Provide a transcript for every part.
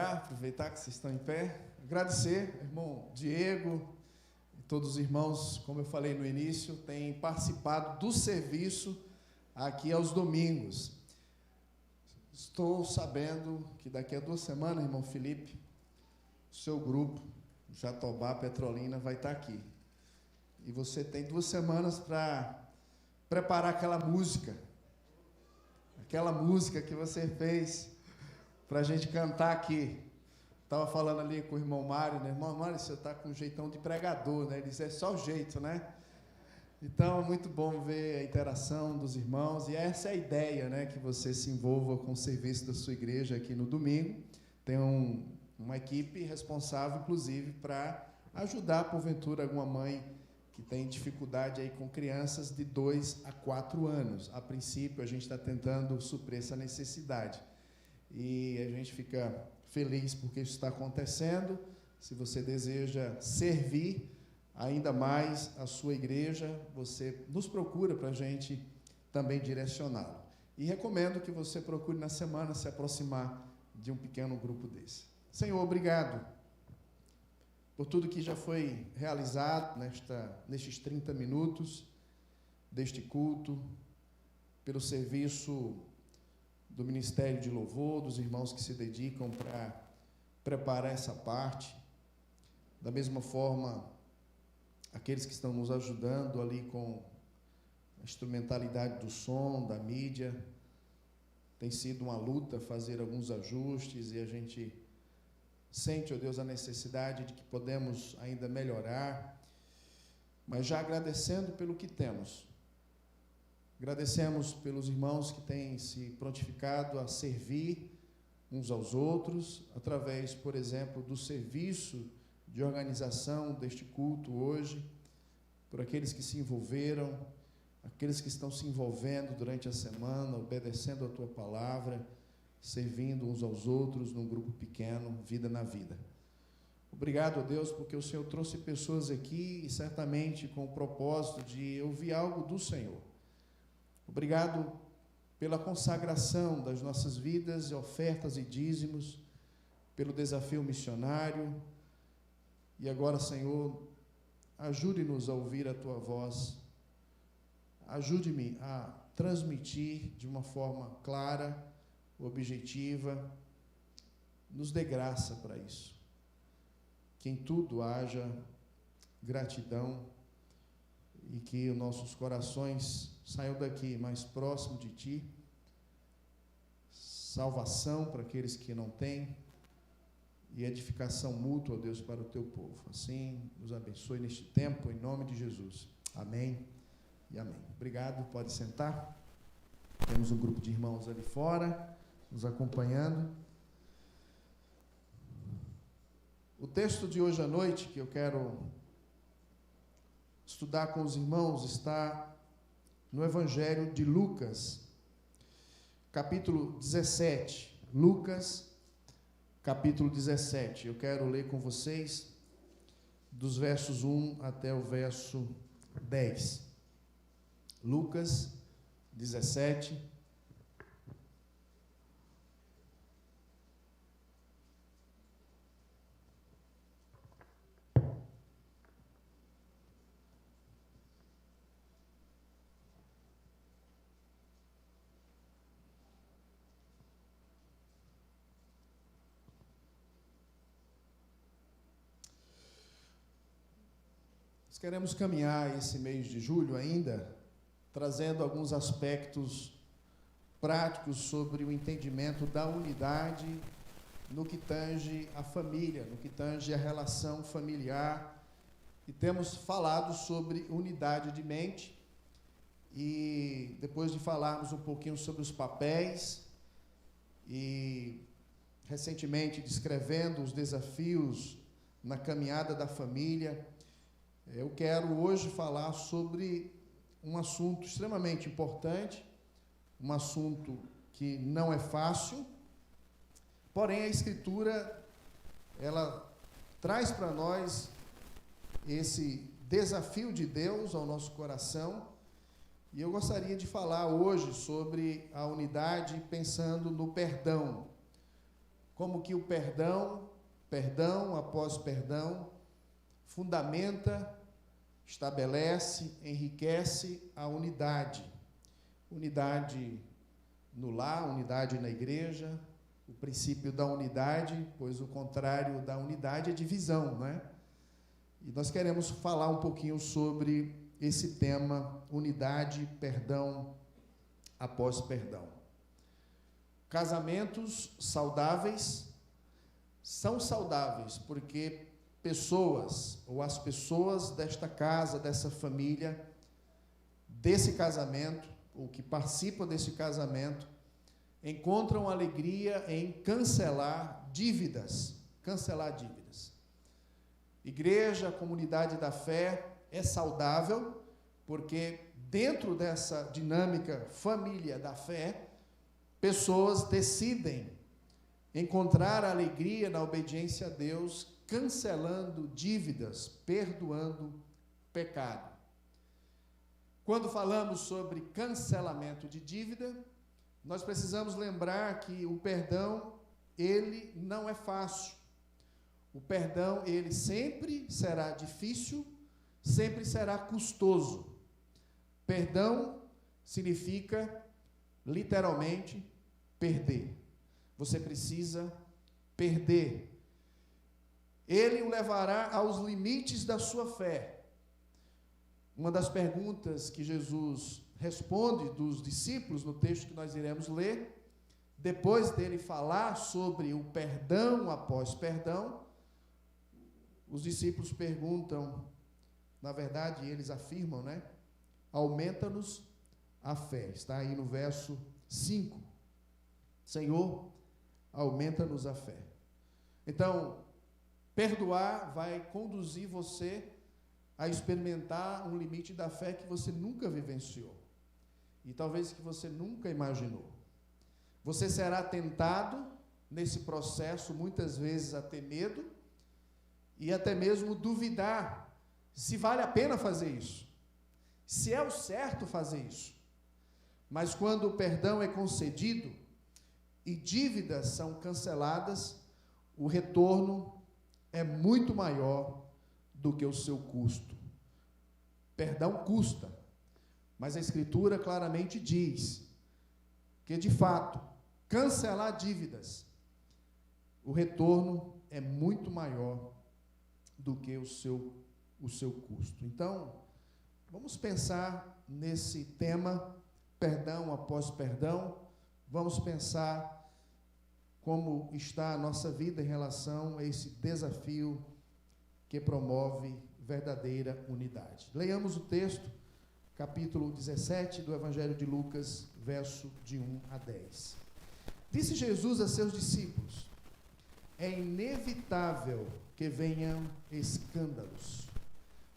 Aproveitar que vocês estão em pé, agradecer, irmão Diego e todos os irmãos, como eu falei no início, têm participado do serviço aqui aos domingos. Estou sabendo que daqui a 2 semanas, irmão Felipe, o seu grupo, Jatobá Petrolina, vai estar aqui. E você tem 2 semanas para preparar aquela música que você fez para a gente cantar aqui. Estava falando ali com o irmão Mário, né? Irmão Mário, você está com um jeitão de pregador, né? Ele diz, é só o jeito, né? Então, é muito bom ver a interação dos irmãos, e essa é a ideia, né? Que você se envolva com o serviço da sua igreja aqui no domingo. Tem uma equipe responsável, inclusive, para ajudar, porventura, alguma mãe que tem dificuldade aí com crianças de 2 a 4 anos. A princípio, a gente está tentando suprir essa necessidade. E a gente fica feliz porque isso está acontecendo. Se você deseja servir ainda mais a sua igreja, você nos procura para a gente também direcioná-lo. E recomendo que você procure na semana se aproximar de um pequeno grupo desse. Senhor, obrigado por tudo que já foi realizado nestes 30 minutos deste culto, pelo serviço do Ministério de Louvor, dos irmãos que se dedicam para preparar essa parte. Da mesma forma, aqueles que estão nos ajudando ali com a instrumentalidade do som, da mídia. Tem sido uma luta fazer alguns ajustes e a gente sente, ó Deus, a necessidade de que podemos ainda melhorar, mas já agradecendo pelo que temos. Agradecemos pelos irmãos que têm se prontificado a servir uns aos outros, através, por exemplo, do serviço de organização deste culto hoje, por aqueles que se envolveram, aqueles que estão se envolvendo durante a semana, obedecendo a Tua palavra, servindo uns aos outros num grupo pequeno, vida na vida. Obrigado, ó Deus, porque o Senhor trouxe pessoas aqui e certamente com o propósito de ouvir algo do Senhor. Obrigado pela consagração das nossas vidas, ofertas e dízimos, pelo desafio missionário. E agora, Senhor, ajude-nos a ouvir a Tua voz. Ajude-me a transmitir de uma forma clara, objetiva. Nos dê graça para isso. Que em tudo haja gratidão e que os nossos corações saiam daqui mais próximo de Ti, salvação para aqueles que não têm e edificação mútua, ó Deus, para o Teu povo. Assim, nos abençoe neste tempo, em nome de Jesus. Amém e amém. Obrigado, pode sentar. Temos um grupo de irmãos ali fora, nos acompanhando. O texto de hoje à noite, que eu quero estudar com os irmãos, está no Evangelho de Lucas, capítulo 17. Lucas, capítulo 17. Eu quero ler com vocês dos versos 1 até o verso 10. Lucas 17. Queremos caminhar esse mês de julho ainda, trazendo alguns aspectos práticos sobre o entendimento da unidade no que tange a família, no que tange a relação familiar. E temos falado sobre unidade de mente, e depois de falarmos um pouquinho sobre os papéis, e recentemente descrevendo os desafios na caminhada da família, eu quero hoje falar sobre um assunto extremamente importante, um assunto que não é fácil, porém a Escritura, ela traz para nós esse desafio de Deus ao nosso coração, e eu gostaria de falar hoje sobre a unidade pensando no perdão. como que o perdão após perdão, fundamenta, estabelece, enriquece a unidade. Unidade no lar, unidade na igreja, o princípio da unidade, pois o contrário da unidade é divisão, não é? E nós queremos falar um pouquinho sobre esse tema, unidade, perdão após perdão. Casamentos saudáveis são saudáveis porque pessoas, ou as pessoas desta casa, dessa família, desse casamento, ou que participam desse casamento, encontram alegria em cancelar dívidas. Igreja, comunidade da fé é saudável, porque dentro dessa dinâmica família da fé, pessoas decidem encontrar alegria na obediência a Deus, cancelando dívidas, perdoando pecado. Quando falamos sobre cancelamento de dívida, nós precisamos lembrar que o perdão, ele não é fácil. O perdão, ele sempre será difícil, sempre será custoso. Perdão significa, literalmente, perder. Você precisa perder. Ele o levará aos limites da sua fé. Uma das perguntas que Jesus responde dos discípulos, no texto que nós iremos ler, depois dele falar sobre o perdão após perdão, os discípulos perguntam, na verdade, eles afirmam, né? Aumenta-nos a fé. Está aí no verso 5. Senhor, aumenta-nos a fé. Então, perdoar vai conduzir você a experimentar um limite da fé que você nunca vivenciou. E talvez que você nunca imaginou. Você será tentado nesse processo, muitas vezes, a ter medo e até mesmo duvidar se vale a pena fazer isso, se é o certo fazer isso. Mas quando o perdão é concedido e dívidas são canceladas, o retorno é muito maior do que o seu custo. Perdão custa, mas a Escritura claramente diz que, de fato, cancelar dívidas, o retorno é muito maior do que o seu custo. Então, vamos pensar nesse tema, perdão após perdão. Vamos pensar como está a nossa vida em relação a esse desafio que promove verdadeira unidade. Leiamos o texto, capítulo 17 do Evangelho de Lucas, verso de 1 a 10. Disse Jesus a seus discípulos: é inevitável que venham escândalos,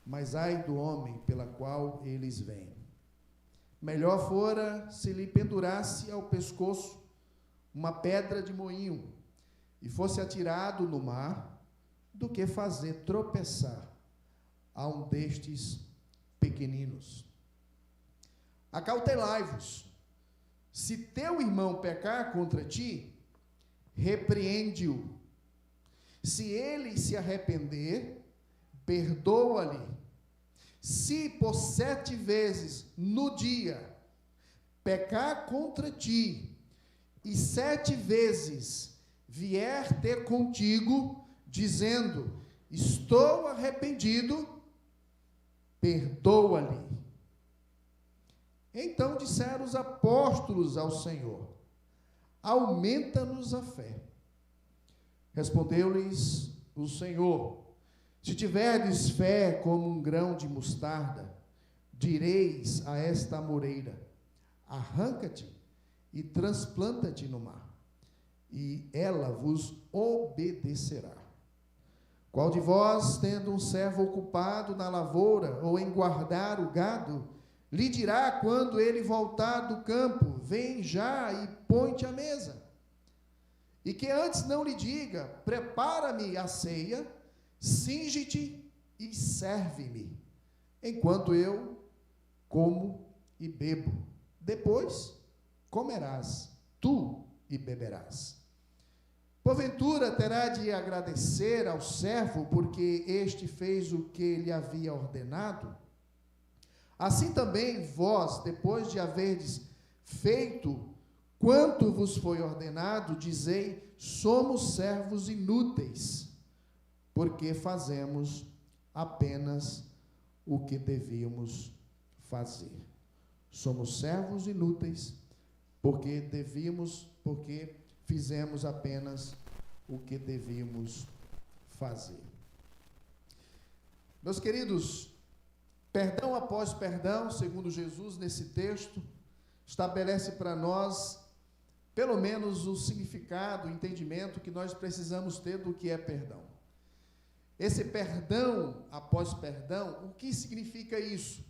mas ai do homem pela qual eles vêm. Melhor fora se lhe pendurasse ao pescoço uma pedra de moinho e fosse atirado no mar, do que fazer tropeçar a um destes pequeninos. Acautelai-vos. Se teu irmão pecar contra ti, repreende-o. Se ele se arrepender, perdoa-lhe. Se por 7 vezes no dia pecar contra ti, e 7 vezes vier ter contigo, dizendo: estou arrependido, perdoa-lhe. Então disseram os apóstolos ao Senhor: aumenta-nos a fé. Respondeu-lhes o Senhor: se tiverdes fé como um grão de mostarda, direis a esta amoreira: arranca-te e transplanta-te no mar, e ela vos obedecerá. Qual de vós, tendo um servo ocupado na lavoura ou em guardar o gado, lhe dirá quando ele voltar do campo: vem já e põe-te à mesa? E que antes não lhe diga: prepara-me a ceia, cinge-te e serve-me, enquanto eu como e bebo. Depois comerás tu e beberás. Porventura terá de agradecer ao servo, porque este fez o que lhe havia ordenado? Assim também vós, depois de haverdes feito quanto vos foi ordenado, dizei: somos servos inúteis, porque fazemos apenas o que devíamos fazer. Somos servos inúteis, porque fizemos apenas o que devíamos fazer. Meus queridos, perdão após perdão, segundo Jesus, nesse texto, estabelece para nós, pelo menos, o significado, o entendimento que nós precisamos ter do que é perdão. Esse perdão após perdão, o que significa isso?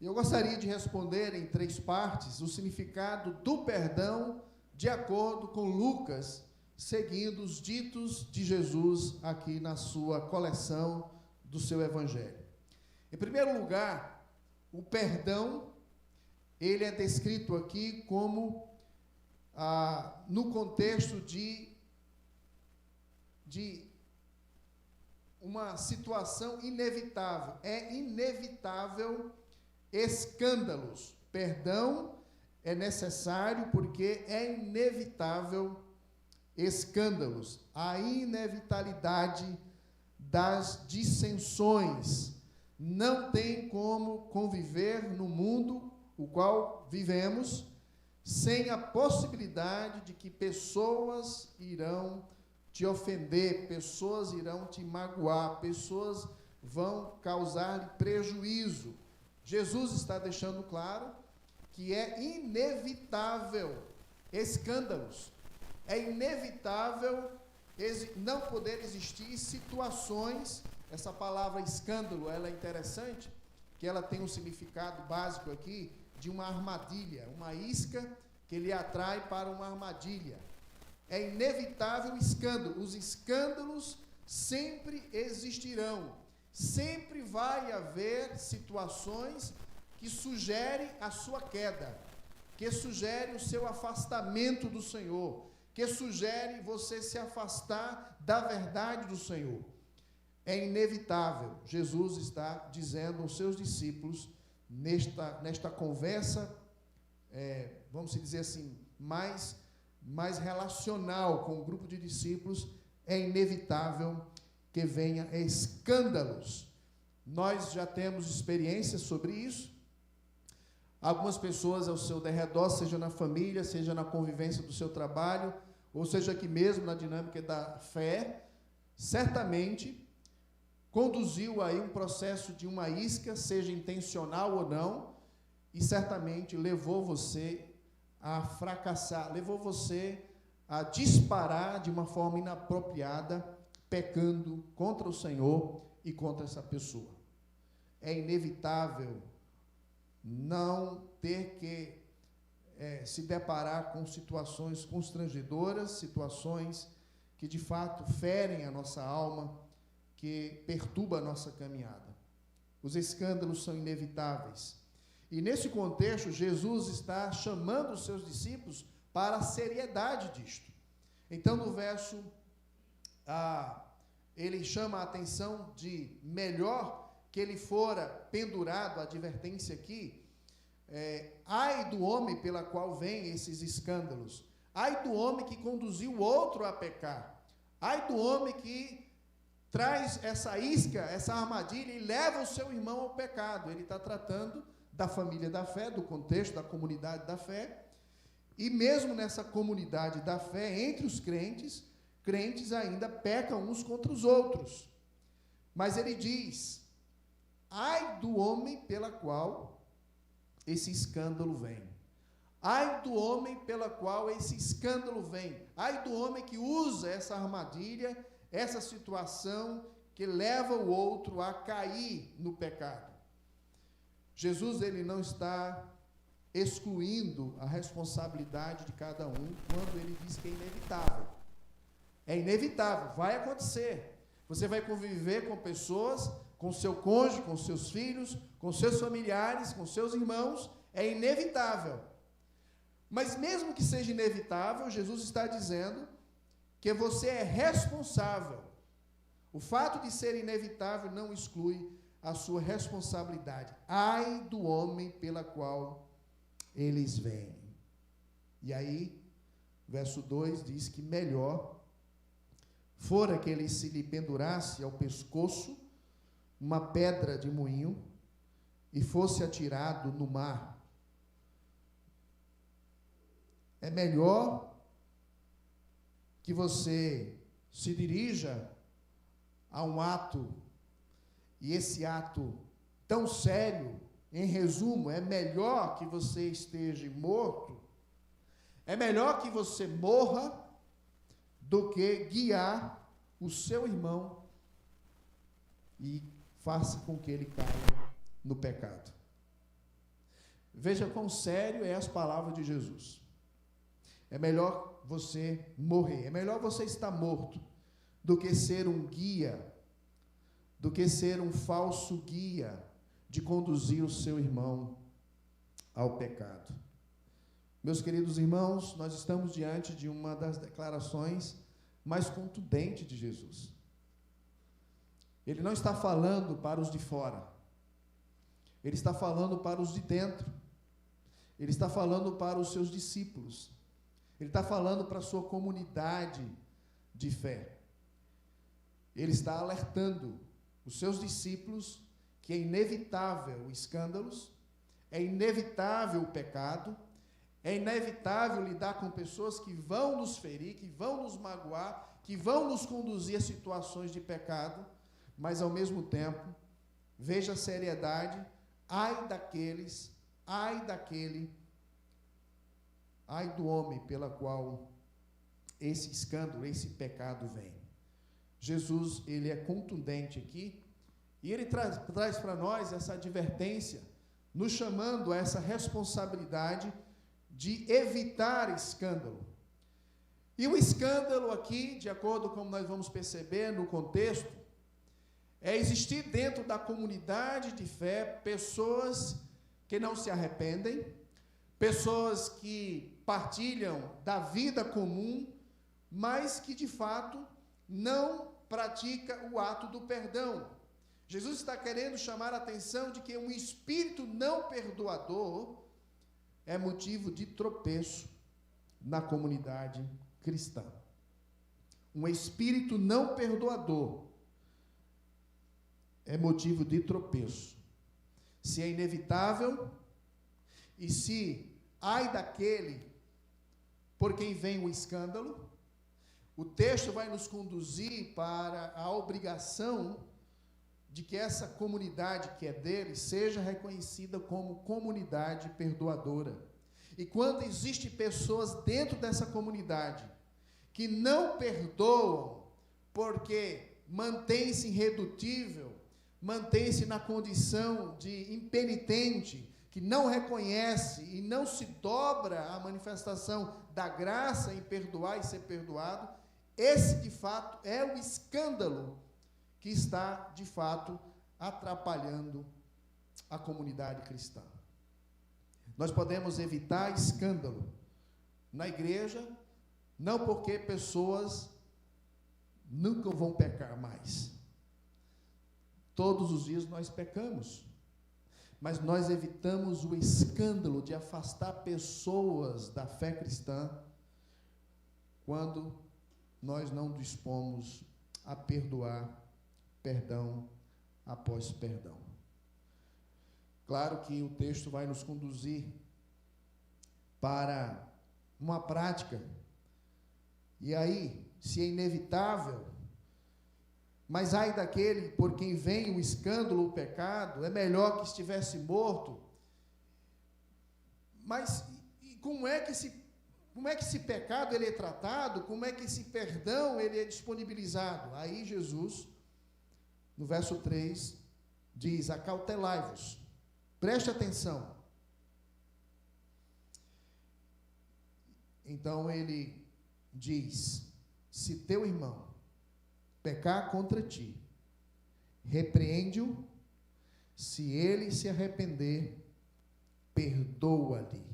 Eu gostaria de responder em 3 partes o significado do perdão de acordo com Lucas, seguindo os ditos de Jesus aqui na sua coleção do seu evangelho. Em primeiro lugar, o perdão, ele é descrito aqui como, no contexto de uma situação inevitável. É inevitável escândalos. Perdão é necessário porque é inevitável escândalos. A inevitabilidade das dissensões. Não tem como conviver no mundo o qual vivemos sem a possibilidade de que pessoas irão te ofender, pessoas irão te magoar, pessoas vão causar-lhe prejuízo. Jesus está deixando claro que é inevitável escândalos, é inevitável não poder existir situações. Essa palavra escândalo, ela é interessante, que ela tem um significado básico aqui, de uma armadilha, uma isca que lhe atrai para uma armadilha. É inevitável escândalo. Os escândalos sempre existirão. Sempre vai haver situações que sugerem a sua queda, que sugerem o seu afastamento do Senhor, que sugerem você se afastar da verdade do Senhor. É inevitável. Jesus está dizendo aos seus discípulos, nesta conversa, vamos dizer assim, mais relacional com o grupo de discípulos, é inevitável que venha escândalos. Nós já temos experiências sobre isso. Algumas pessoas ao seu derredor, seja na família, seja na convivência do seu trabalho, ou seja aqui mesmo na dinâmica da fé, certamente conduziu aí um processo de uma isca, seja intencional ou não, e certamente levou você a fracassar, levou você a disparar de uma forma inapropriada, pecando contra o Senhor e contra essa pessoa. É inevitável não ter que se deparar com situações constrangedoras, situações que de fato ferem a nossa alma, que perturba a nossa caminhada. Os escândalos são inevitáveis. E nesse contexto, Jesus está chamando os seus discípulos para a seriedade disto. Então, no verso, ele chama a atenção de melhor que ele fora pendurado, a advertência aqui, ai do homem pela qual vêm esses escândalos, ai do homem que conduziu o outro a pecar, ai do homem que traz essa isca, essa armadilha e leva o seu irmão ao pecado. Ele está tratando da família da fé, do contexto da comunidade da fé, e mesmo nessa comunidade da fé, entre os crentes ainda pecam uns contra os outros. Mas ele diz, ai do homem pela qual esse escândalo vem. Ai do homem pela qual esse escândalo vem. Ai do homem que usa essa armadilha, essa situação que leva o outro a cair no pecado. Jesus, ele não está excluindo a responsabilidade de cada um quando ele diz que é inevitável. É inevitável, vai acontecer. Você vai conviver com pessoas, com seu cônjuge, com seus filhos, com seus familiares, com seus irmãos, é inevitável. Mas mesmo que seja inevitável, Jesus está dizendo porque você é responsável. O fato de ser inevitável não exclui a sua responsabilidade. Ai do homem pela qual eles vêm. E aí, verso 2 diz que melhor fora que ele se lhe pendurasse ao pescoço uma pedra de moinho e fosse atirado no mar. É melhor que você se dirija a um ato, e esse ato tão sério, em resumo, é melhor que você esteja morto, é melhor que você morra do que guiar o seu irmão e faça com que ele caia no pecado. Veja quão sério é as palavras de Jesus. É melhor você morrer, é melhor você estar morto do que ser um guia, do que ser um falso guia de conduzir o seu irmão ao pecado. Meus queridos irmãos, nós estamos diante de uma das declarações mais contundentes de Jesus. Ele não está falando para os de fora, ele está falando para os de dentro, ele está falando para os seus discípulos, ele está falando para a sua comunidade de fé. Ele está alertando os seus discípulos que é inevitável escândalos, é inevitável o pecado, é inevitável lidar com pessoas que vão nos ferir, que vão nos magoar, que vão nos conduzir a situações de pecado, mas ao mesmo tempo, veja a seriedade, ai daquele, ai do homem pela qual esse escândalo, esse pecado vem. Jesus, ele é contundente aqui, e ele traz para nós essa advertência, nos chamando a essa responsabilidade de evitar escândalo. E o escândalo aqui, de acordo com nós vamos perceber no contexto, é existir dentro da comunidade de fé pessoas que não se arrependem, pessoas que partilham da vida comum, mas que de fato não pratica o ato do perdão. Jesus está querendo chamar a atenção de que um espírito não perdoador é motivo de tropeço na comunidade cristã. Um espírito não perdoador é motivo de tropeço. Se é inevitável, e se ai daquele por quem vem o escândalo, o texto vai nos conduzir para a obrigação de que essa comunidade que é dele seja reconhecida como comunidade perdoadora. E quando existem pessoas dentro dessa comunidade que não perdoam porque mantém-se irredutível, mantém-se na condição de impenitente, que não reconhece e não se dobra à manifestação da graça em perdoar e ser perdoado, esse de fato é o escândalo que está de fato atrapalhando a comunidade cristã. Nós podemos evitar escândalo na igreja, não porque pessoas nunca vão pecar mais. Todos os dias nós pecamos, mas nós evitamos o escândalo de afastar pessoas da fé cristã quando nós não dispomos a perdoar, perdão após perdão. Claro que o texto vai nos conduzir para uma prática, e aí, se é inevitável, mas ai daquele por quem vem o escândalo, o pecado, é melhor que estivesse morto. Mas como é que esse pecado ele é tratado? Como é que esse perdão ele é disponibilizado? Aí Jesus, no verso 3, diz: acautelai-vos, preste atenção. Então ele diz: se teu irmão pecar contra ti, repreende-o, se ele se arrepender, perdoa-lhe.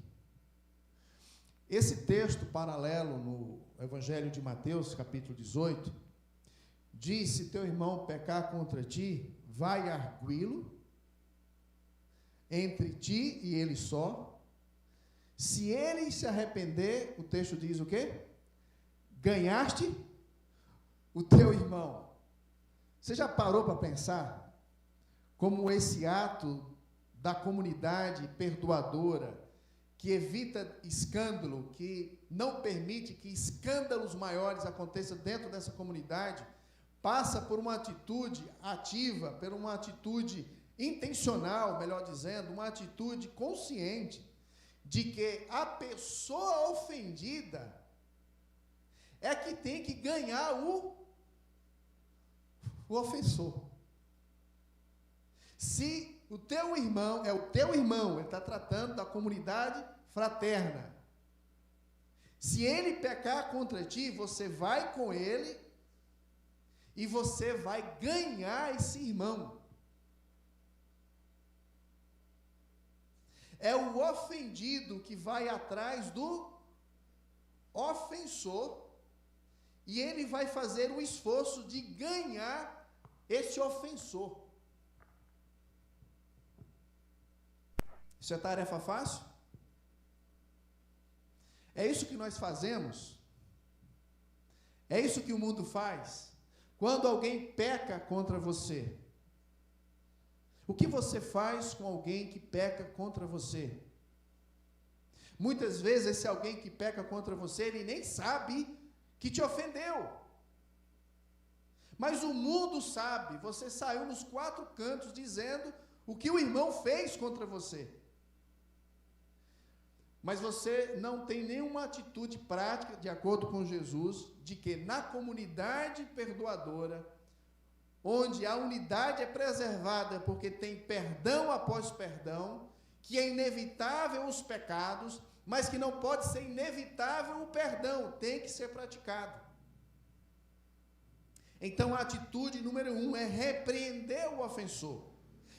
Esse texto paralelo Evangelho de Mateus, capítulo 18, diz: se teu irmão pecar contra ti, vai arguí-lo entre ti e ele só. Se ele se arrepender, o texto diz o quê? Ganhaste o teu irmão. Você já parou para pensar como esse ato da comunidade perdoadora, que evita escândalo, que não permite que escândalos maiores aconteçam dentro dessa comunidade, passa por uma atitude ativa, por uma atitude intencional, melhor dizendo, uma atitude consciente, de que a pessoa ofendida é que tem que ganhar o ofensor. Se o teu irmão é o teu irmão, ele está tratando da comunidade fraterna. Se ele pecar contra ti, você vai com ele e você vai ganhar esse irmão. É o ofendido que vai atrás do ofensor e ele vai fazer o esforço de ganhar esse ofensor. Isso é tarefa fácil? É isso que nós fazemos? É isso que o mundo faz? Quando alguém peca contra você, o que você faz com alguém que peca contra você? Muitas vezes esse alguém que peca contra você, ele nem sabe que te ofendeu. Mas o mundo sabe, você saiu nos quatro cantos dizendo o que o irmão fez contra você. Mas você não tem nenhuma atitude prática, de acordo com Jesus, de que na comunidade perdoadora, onde a unidade é preservada porque tem perdão após perdão, que é inevitável os pecados, mas que não pode ser inevitável o perdão, tem que ser praticado. Então a atitude número 1 é repreender o ofensor,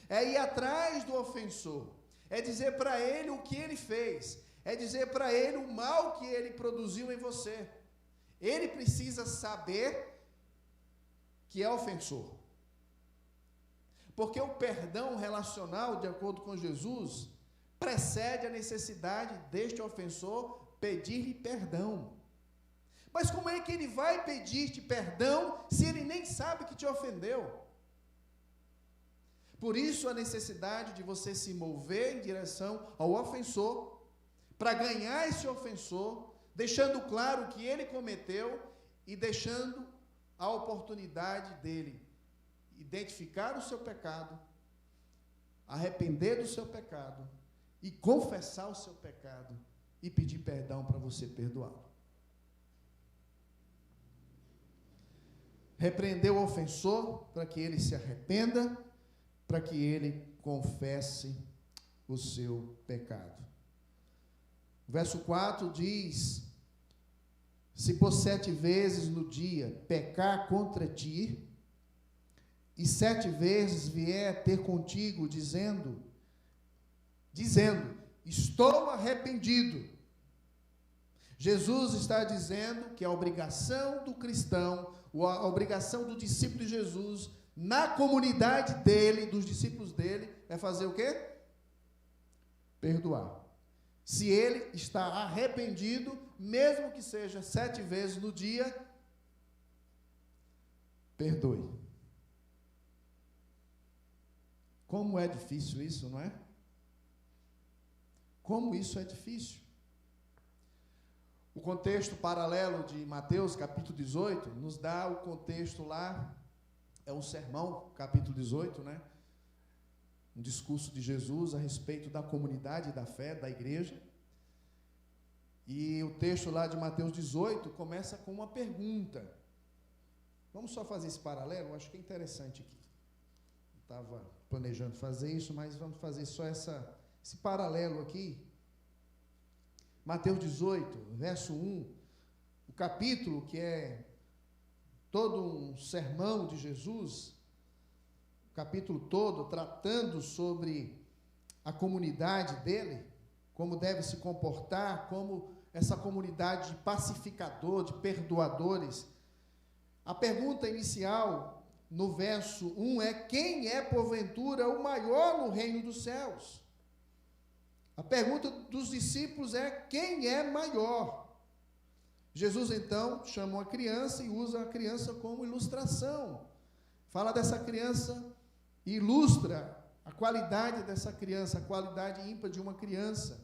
é ir atrás do ofensor, é dizer para ele o que ele fez, é dizer para ele o mal que ele produziu em você. Ele precisa saber que é ofensor. Porque o perdão relacional, de acordo com Jesus, precede a necessidade deste ofensor pedir-lhe perdão. Mas como é que ele vai pedir-te perdão se ele nem sabe que te ofendeu? Por isso a necessidade de você se mover em direção ao ofensor, para ganhar esse ofensor, deixando claro o que ele cometeu e deixando a oportunidade dele identificar o seu pecado, arrepender do seu pecado e confessar o seu pecado e pedir perdão para você perdoá-lo. Repreender o ofensor para que ele se arrependa, para que ele confesse o seu pecado. Verso 4 diz: se por 7 vezes no dia pecar contra ti, e 7 vezes vier ter contigo, dizendo, estou arrependido. Jesus está dizendo que a obrigação do cristão, a obrigação do discípulo de Jesus, na comunidade dele, dos discípulos dele, é fazer o quê? Perdoar. Se ele está arrependido, mesmo que seja 7 vezes no dia, perdoe. Como é difícil isso, não é? Como isso é difícil. O contexto paralelo de Mateus, capítulo 18, nos dá o contexto lá, é um sermão, capítulo 18, né? Um discurso de Jesus a respeito da comunidade da fé, da igreja. E o texto lá de Mateus 18 começa com uma pergunta. Vamos só fazer esse paralelo? Acho que é interessante aqui. Não estava planejando fazer isso, mas vamos fazer só esse paralelo aqui. Mateus 18, verso 1, o capítulo que é todo um sermão de Jesus, o capítulo todo tratando sobre a comunidade dele, como deve se comportar, como essa comunidade de pacificador, de perdoadores. A pergunta inicial, no verso 1, é: quem é, porventura, o maior no reino dos céus? A pergunta dos discípulos é: quem é maior? Jesus, então, chama uma criança e usa a criança como ilustração. Fala dessa criança e ilustra a qualidade dessa criança, a qualidade ímpar de uma criança.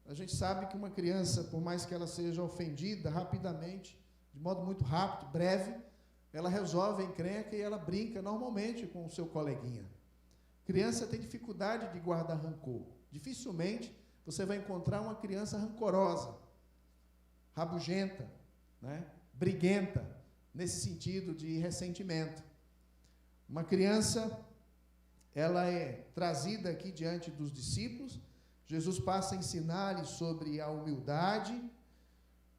A gente sabe que uma criança, por mais que ela seja ofendida rapidamente, de modo muito rápido, breve, ela resolve a encrenca e ela brinca normalmente com o seu coleguinha. Criança tem dificuldade de guardar rancor. Dificilmente você vai encontrar uma criança rancorosa, rabugenta, né? Briguenta, nesse sentido de ressentimento. Uma criança, ela é trazida aqui diante dos discípulos. Jesus passa a ensinar-lhes sobre a humildade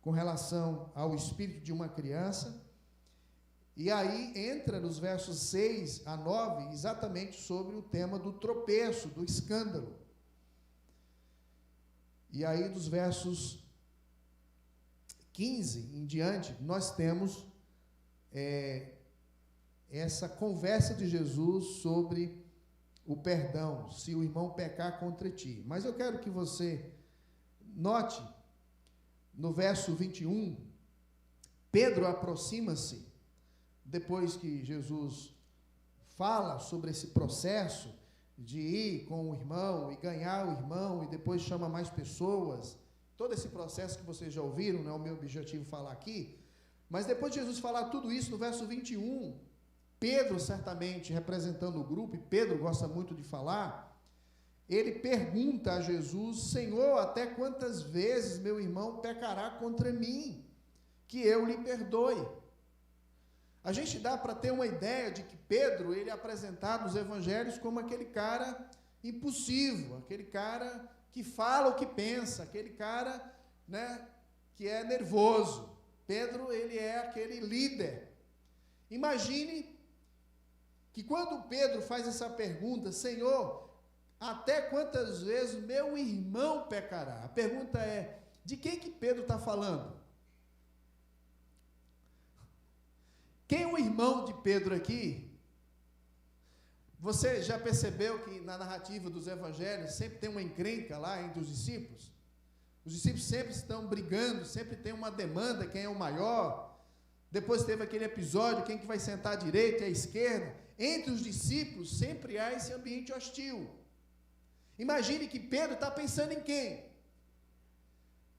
com relação ao espírito de uma criança. E aí entra nos versos 6 a 9 exatamente sobre o tema do tropeço, do escândalo. E aí dos versos 15 em diante, nós temos essa conversa de Jesus sobre o perdão, se o irmão pecar contra ti. Mas eu quero que você note, no verso 21, Pedro aproxima-se, depois que Jesus fala sobre esse processo de ir com o irmão e ganhar o irmão, e depois chama mais pessoas, todo esse processo que vocês já ouviram, não é o meu objetivo falar aqui, mas depois de Jesus falar tudo isso, no verso 21, Pedro, certamente representando o grupo, e Pedro gosta muito de falar, ele pergunta a Jesus: Senhor, até quantas vezes meu irmão pecará contra mim, que eu lhe perdoe? A gente dá para ter uma ideia de que Pedro, ele é apresentado nos evangelhos como aquele cara impulsivo, aquele cara que fala o que pensa, aquele cara, né, que é nervoso. Pedro, ele é aquele líder. Imagine que quando Pedro faz essa pergunta: Senhor, até quantas vezes meu irmão pecará? A pergunta é: de quem que Pedro está falando? Quem é o irmão de Pedro aqui? Você já percebeu que na narrativa dos evangelhos sempre tem uma encrenca lá entre os discípulos? Os discípulos sempre estão brigando, sempre tem uma demanda, quem é o maior. Depois teve aquele episódio, quem que vai sentar à direita e à esquerda. Entre os discípulos sempre há esse ambiente hostil. Imagine que Pedro está pensando em quem?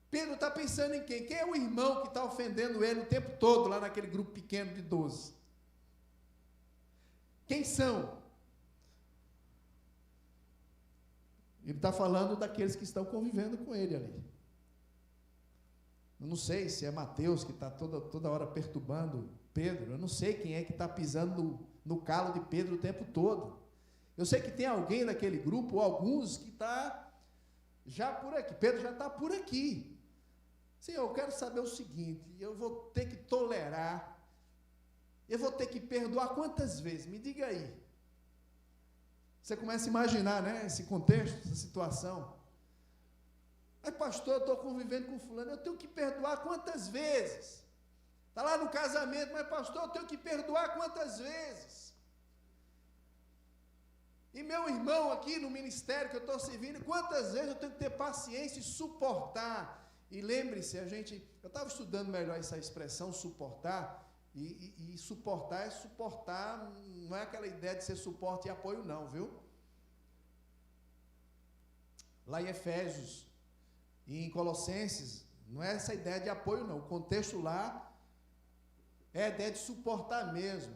Pedro está pensando em quem? Quem é o irmão que está ofendendo ele o tempo todo, lá naquele grupo pequeno de 12? Quem são? Ele está falando daqueles que estão convivendo com ele ali. Eu não sei se é Mateus que está toda hora perturbando Pedro. Eu não sei quem é que está pisando no calo de Pedro o tempo todo. Eu sei que tem alguém naquele grupo, ou alguns, que está já por aqui. Pedro já está por aqui. Senhor, eu quero saber o seguinte: eu vou ter que tolerar, eu vou ter que perdoar quantas vezes? Me diga aí. Você começa a imaginar, né, esse contexto, essa situação. Mas pastor, eu estou convivendo com fulano, eu tenho que perdoar quantas vezes? Está lá no casamento, mas pastor, eu tenho que perdoar quantas vezes? E meu irmão aqui no ministério que eu estou servindo, quantas vezes eu tenho que ter paciência e suportar? E lembre-se, eu estava estudando melhor essa expressão, suportar, e suportar é suportar, não é aquela ideia de ser suporte e apoio não, viu? Lá em Efésios e em Colossenses, não é essa ideia de apoio não, o contexto lá é a ideia de suportar mesmo,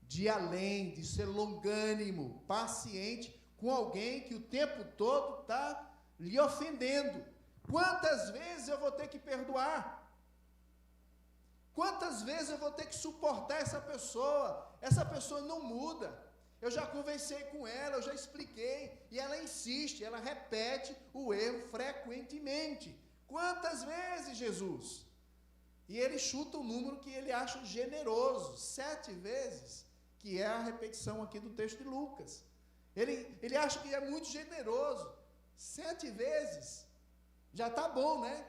de ir além, de ser longânimo, paciente com alguém que o tempo todo está lhe ofendendo. Quantas vezes eu vou ter que perdoar? Quantas vezes eu vou ter que suportar essa pessoa? Essa pessoa não muda. Eu já conversei com ela, eu já expliquei, e ela insiste, ela repete o erro frequentemente. Quantas vezes, Jesus? E ele chuta um número que ele acha generoso, 7 vezes, que é a repetição aqui do texto de Lucas. Ele acha que é muito generoso, 7 vezes. Já está bom, né?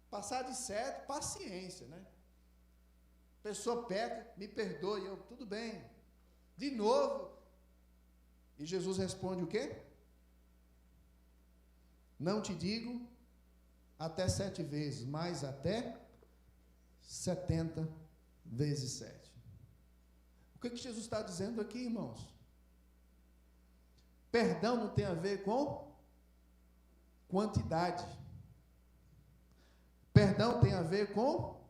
Passar de 7, paciência, né? A pessoa peca, me perdoe, eu, tudo bem. De novo. E Jesus responde o quê? Não te digo até 7 vezes, mas até 70 vezes 7. O que Jesus está dizendo aqui, irmãos? Perdão não tem a ver com quantidade. Perdão tem a ver com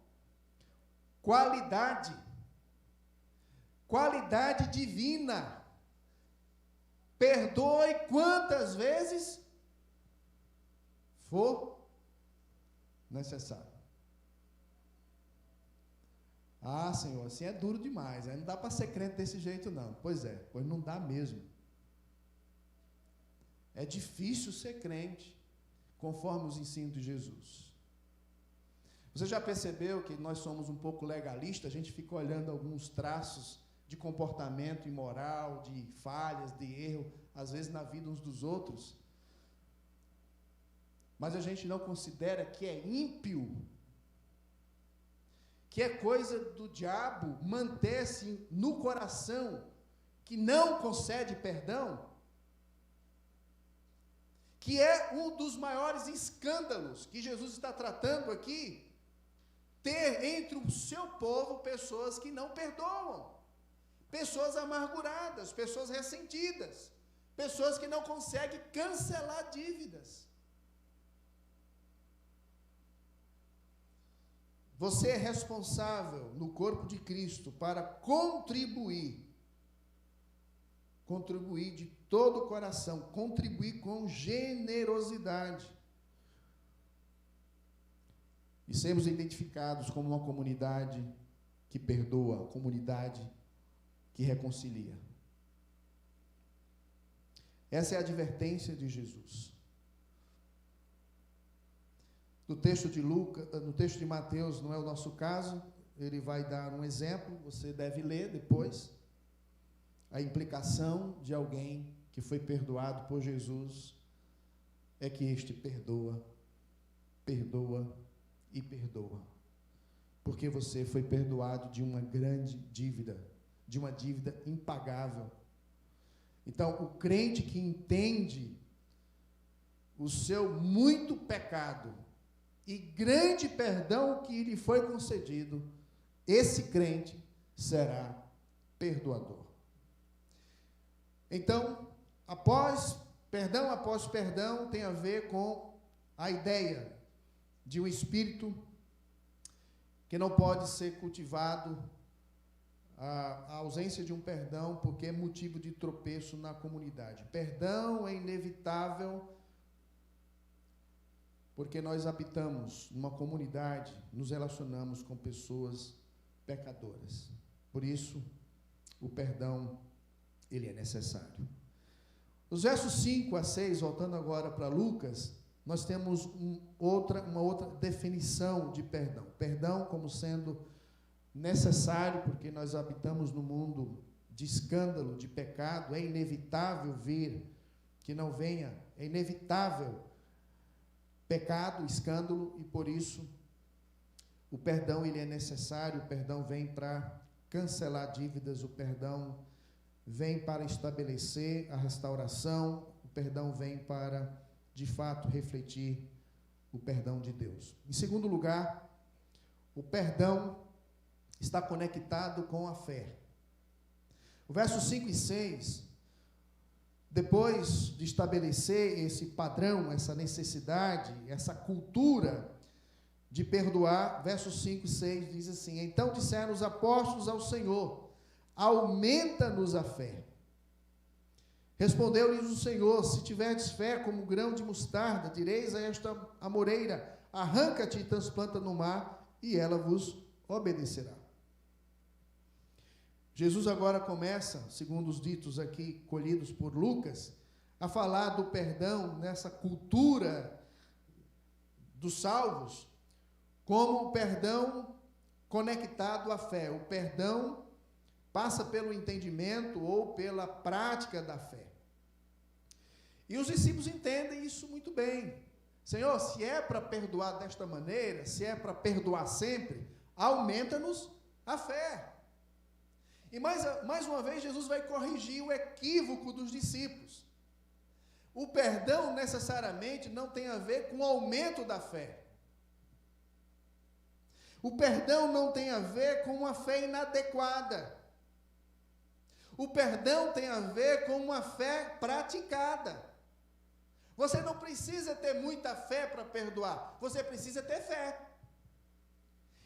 qualidade. Qualidade divina. Perdoe quantas vezes for necessário. Ah, Senhor, assim é duro demais. Aí não dá para ser crente desse jeito, não. Pois é, pois não dá mesmo. É difícil ser crente, conforme os ensinos de Jesus. Você já percebeu que nós somos um pouco legalistas? A gente fica olhando alguns traços de comportamento imoral, de falhas, de erro, às vezes na vida uns dos outros. Mas a gente não considera que é ímpio, que é coisa do diabo manter-se no coração, que não concede perdão, que é um dos maiores escândalos que Jesus está tratando aqui, ter entre o seu povo pessoas que não perdoam, pessoas amarguradas, pessoas ressentidas, pessoas que não conseguem cancelar dívidas. Você é responsável no corpo de Cristo para contribuir de todo o coração, contribuir com generosidade e sermos identificados como uma comunidade que perdoa, comunidade que reconcilia. Essa é a advertência de Jesus. No texto de Lucas, no texto de Mateus, não é o nosso caso, ele vai dar um exemplo, você deve ler depois, a implicação de alguém que foi perdoado por Jesus é que este perdoa, perdoa e perdoa, porque você foi perdoado de uma grande dívida, de uma dívida impagável. Então, o crente que entende o seu muito pecado e grande perdão que lhe foi concedido, esse crente será perdoador. Então, perdão após perdão tem a ver com a ideia de um espírito que não pode ser cultivado, a ausência de um perdão, porque é motivo de tropeço na comunidade. Perdão é inevitável, porque nós habitamos numa comunidade, nos relacionamos com pessoas pecadoras. Por isso, o perdão, ele é necessário. Os versos 5 a 6, voltando agora para Lucas, nós temos uma outra definição de perdão. Perdão como sendo necessário, porque nós habitamos num mundo de escândalo, de pecado, é inevitável vir que não venha, é inevitável pecado, escândalo, e por isso o perdão ele é necessário. O perdão vem para cancelar dívidas, o perdão vem para estabelecer a restauração, o perdão vem para, de fato, refletir o perdão de Deus. Em segundo lugar, o perdão está conectado com a fé. O verso 5 e 6, depois de estabelecer esse padrão, essa necessidade, essa cultura de perdoar, versos 5 e 6 diz assim: então disseram os apóstolos ao Senhor, aumenta-nos a fé. Respondeu-lhes o Senhor: se tiverdes fé como grão de mostarda, direis a esta amoreira, arranca-te e transplanta no mar, e ela vos obedecerá. Jesus agora começa, segundo os ditos aqui colhidos por Lucas, a falar do perdão nessa cultura dos salvos, como o perdão conectado à fé. O perdão passa pelo entendimento ou pela prática da fé. E os discípulos entendem isso muito bem. Senhor, se é para perdoar desta maneira, se é para perdoar sempre, aumenta-nos a fé. E mais uma vez, Jesus vai corrigir o equívoco dos discípulos. O perdão necessariamente não tem a ver com o aumento da fé. O perdão não tem a ver com uma fé inadequada. O perdão tem a ver com uma fé praticada. Você não precisa ter muita fé para perdoar, você precisa ter fé.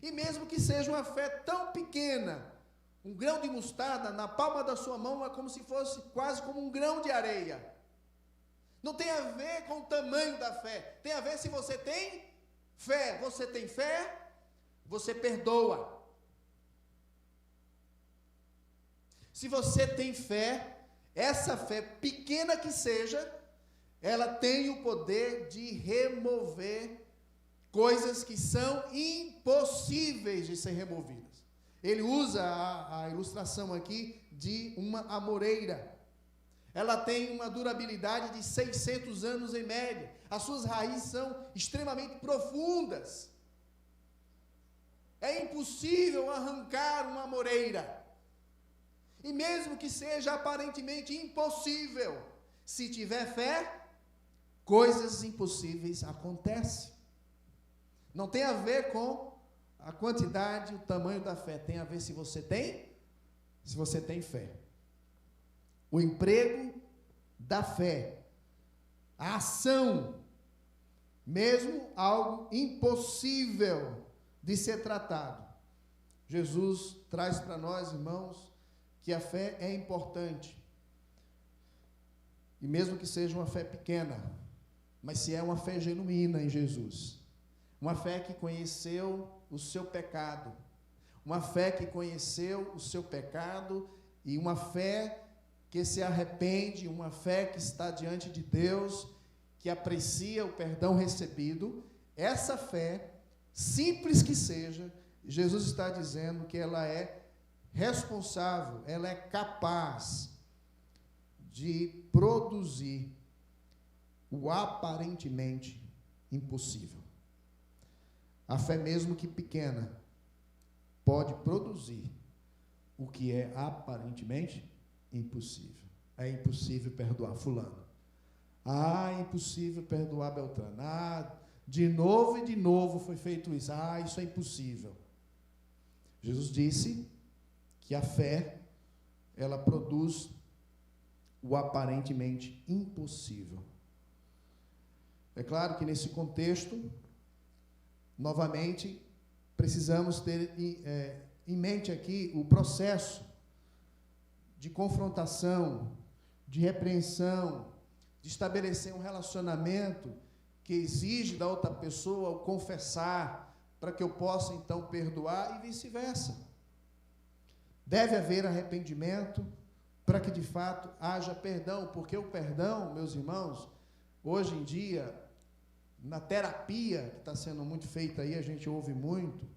E mesmo que seja uma fé tão pequena, um grão de mostarda na palma da sua mão é como se fosse quase como um grão de areia. Não tem a ver com o tamanho da fé, tem a ver se você tem fé. Você tem fé, você perdoa. Se você tem fé, essa fé pequena que seja, ela tem o poder de remover coisas que são impossíveis de ser removidas. Ele usa a ilustração aqui de uma amoreira. Ela tem uma durabilidade de 600 anos em média. As suas raízes são extremamente profundas. É impossível arrancar uma amoreira. E mesmo que seja aparentemente impossível, se tiver fé, coisas impossíveis acontecem. Não tem a ver com a quantidade, o tamanho da fé. Tem a ver se você tem fé. O emprego da fé, a ação, mesmo algo impossível de ser tratado. Jesus traz para nós, irmãos, que a fé é importante. E mesmo que seja uma fé pequena, mas se é uma fé genuína em Jesus, uma fé que conheceu o seu pecado, uma fé que conheceu o seu pecado e uma fé que se arrepende, uma fé que está diante de Deus, que aprecia o perdão recebido, essa fé, simples que seja, Jesus está dizendo que ela é responsável, ela é capaz de produzir o aparentemente impossível. A fé, mesmo que pequena, pode produzir o que é aparentemente impossível. É impossível perdoar fulano. É impossível perdoar Beltrano. De novo e de novo foi feito isso. Isso é impossível. Jesus disse que a fé, ela produz o aparentemente impossível. É claro que nesse contexto, novamente, precisamos ter em mente aqui o processo de confrontação, de repreensão, de estabelecer um relacionamento que exige da outra pessoa o confessar, para que eu possa então perdoar e vice-versa. Deve haver arrependimento para que de fato haja perdão, porque o perdão, meus irmãos, hoje em dia, na terapia que está sendo muito feita aí, a gente ouve muito,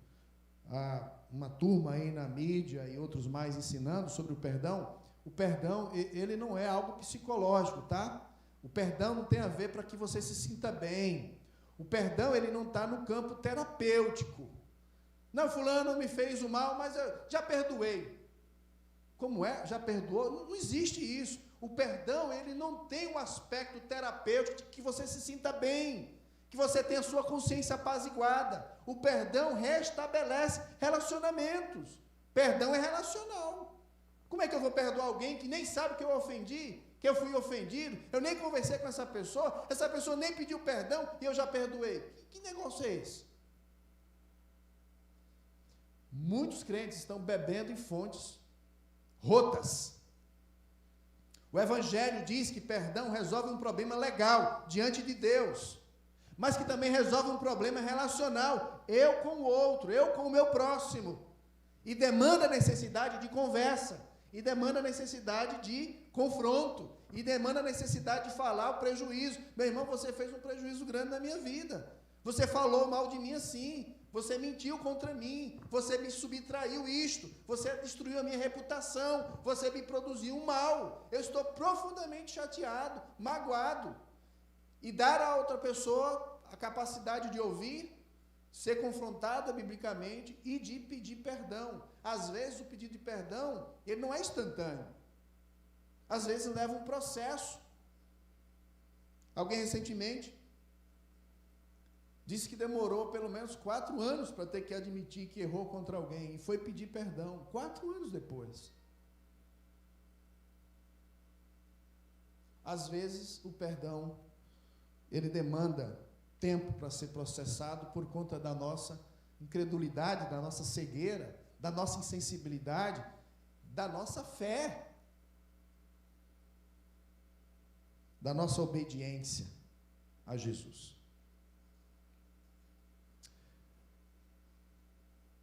uma turma aí na mídia e outros mais ensinando sobre o perdão, ele não é algo psicológico, tá? O perdão não tem a ver para que você se sinta bem. O perdão, ele não está no campo terapêutico. Não, fulano me fez o mal, mas eu já perdoei. Como é? Já perdoou? Não existe isso. O perdão, ele não tem um aspecto terapêutico de que você se sinta bem, que você tenha a sua consciência apaziguada. O perdão restabelece relacionamentos. Perdão é relacional. Como é que eu vou perdoar alguém que nem sabe que eu ofendi, que eu fui ofendido, eu nem conversei com essa pessoa nem pediu perdão e eu já perdoei? Que negócio é esse? Muitos crentes estão bebendo em fontes rotas. O Evangelho diz que perdão resolve um problema legal diante de Deus, mas que também resolve um problema relacional, eu com o outro, eu com o meu próximo, e demanda necessidade de conversa, e demanda necessidade de confronto, e demanda necessidade de falar o prejuízo. Meu irmão, você fez um prejuízo grande na minha vida, você falou mal de mim assim, você mentiu contra mim, você me subtraiu isto, você destruiu a minha reputação, você me produziu um mal, eu estou profundamente chateado, magoado. E dar a outra pessoa a capacidade de ouvir, ser confrontada biblicamente e de pedir perdão. Às vezes o pedido de perdão, ele não é instantâneo. Às vezes leva um processo. Alguém recentemente disse que demorou pelo menos 4 anos para ter que admitir que errou contra alguém e foi pedir perdão, 4 anos depois. Às vezes o perdão, ele demanda tempo para ser processado por conta da nossa incredulidade, da nossa cegueira, da nossa insensibilidade, da nossa fé, da nossa obediência a Jesus.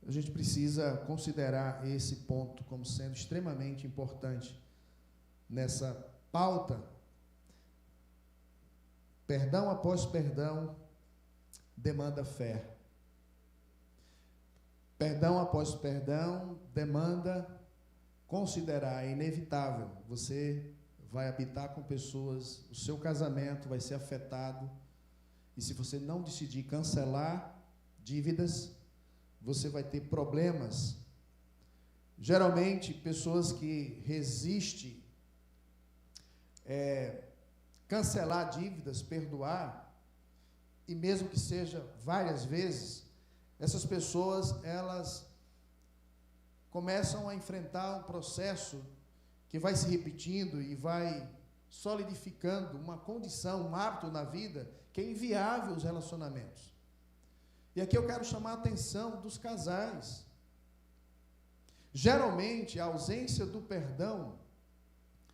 A gente precisa considerar esse ponto como sendo extremamente importante nessa pauta. Perdão após perdão demanda fé. Perdão após perdão demanda considerar, é inevitável. Você vai habitar com pessoas, o seu casamento vai ser afetado, e se você não decidir cancelar dívidas, você vai ter problemas. Geralmente, pessoas que resistem cancelar dívidas, perdoar, e mesmo que seja várias vezes, essas pessoas, elas começam a enfrentar um processo que vai se repetindo e vai solidificando uma condição, um hábito na vida que é inviável os relacionamentos. E aqui eu quero chamar a atenção dos casais. Geralmente, a ausência do perdão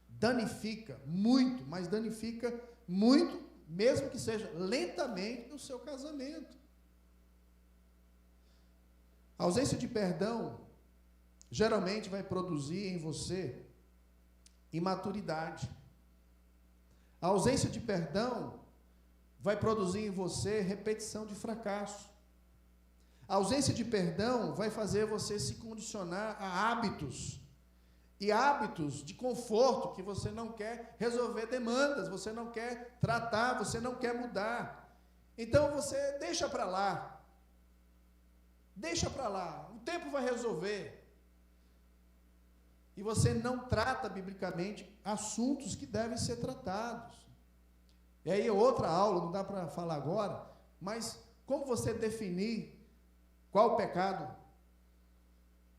danifica muito, mas danifica muito, mesmo que seja lentamente, no seu casamento. A ausência de perdão geralmente vai produzir em você imaturidade. A ausência de perdão vai produzir em você repetição de fracasso. A ausência de perdão vai fazer você se condicionar a hábitos, e hábitos de conforto que você não quer resolver demandas, você não quer tratar, você não quer mudar. Então você deixa para lá. Deixa para lá, o tempo vai resolver. E você não trata biblicamente assuntos que devem ser tratados. E aí é outra aula, não dá para falar agora, mas como você definir qual pecado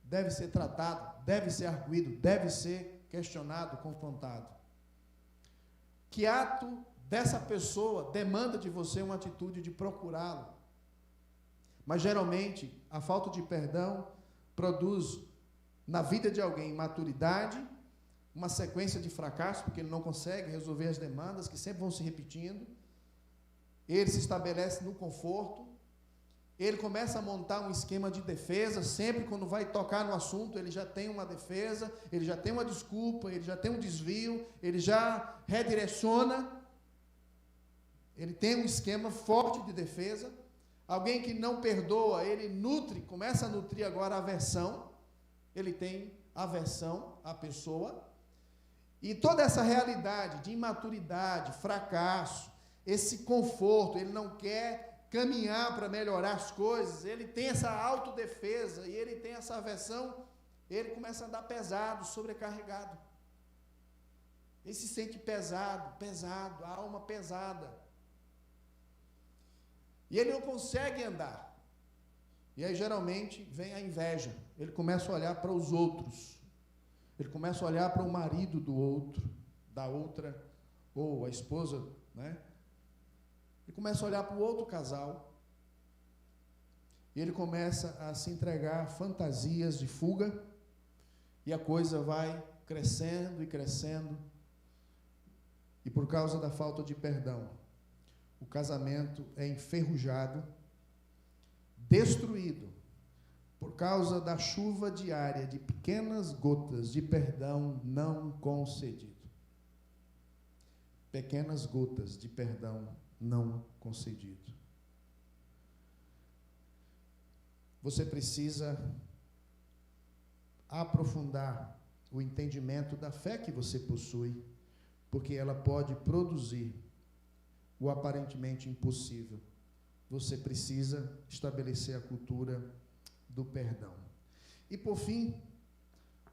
deve ser tratado, deve ser arguido, deve ser questionado, confrontado? Que ato dessa pessoa demanda de você uma atitude de procurá-lo? Mas geralmente a falta de perdão produz na vida de alguém maturidade, uma sequência de fracasso, porque ele não consegue resolver as demandas que sempre vão se repetindo. Ele se estabelece no conforto, ele começa a montar um esquema de defesa, sempre quando vai tocar no assunto, ele já tem uma defesa, ele já tem uma desculpa, ele já tem um desvio, ele já redireciona, ele tem um esquema forte de defesa. Alguém que não perdoa, ele nutre, começa a nutrir agora a aversão, ele tem aversão à pessoa, e toda essa realidade de imaturidade, fracasso, esse conforto, ele não quer caminhar para melhorar as coisas, ele tem essa autodefesa, e ele tem essa aversão, ele começa a andar pesado, sobrecarregado, ele se sente pesado, a alma pesada, e ele não consegue andar. E aí geralmente vem a inveja, ele começa a olhar para os outros, ele começa a olhar para o marido do outro, da outra, ou a esposa, né? Ele começa a olhar para o outro casal, e ele começa a se entregar a fantasias de fuga, e a coisa vai crescendo e crescendo, e por causa da falta de perdão, o casamento é enferrujado, destruído, por causa da chuva diária de pequenas gotas de perdão não concedido. Pequenas gotas de perdão não concedido. Você precisa aprofundar o entendimento da fé que você possui, porque ela pode produzir o aparentemente impossível. você precisa estabelecer a cultura do perdão. E por fim,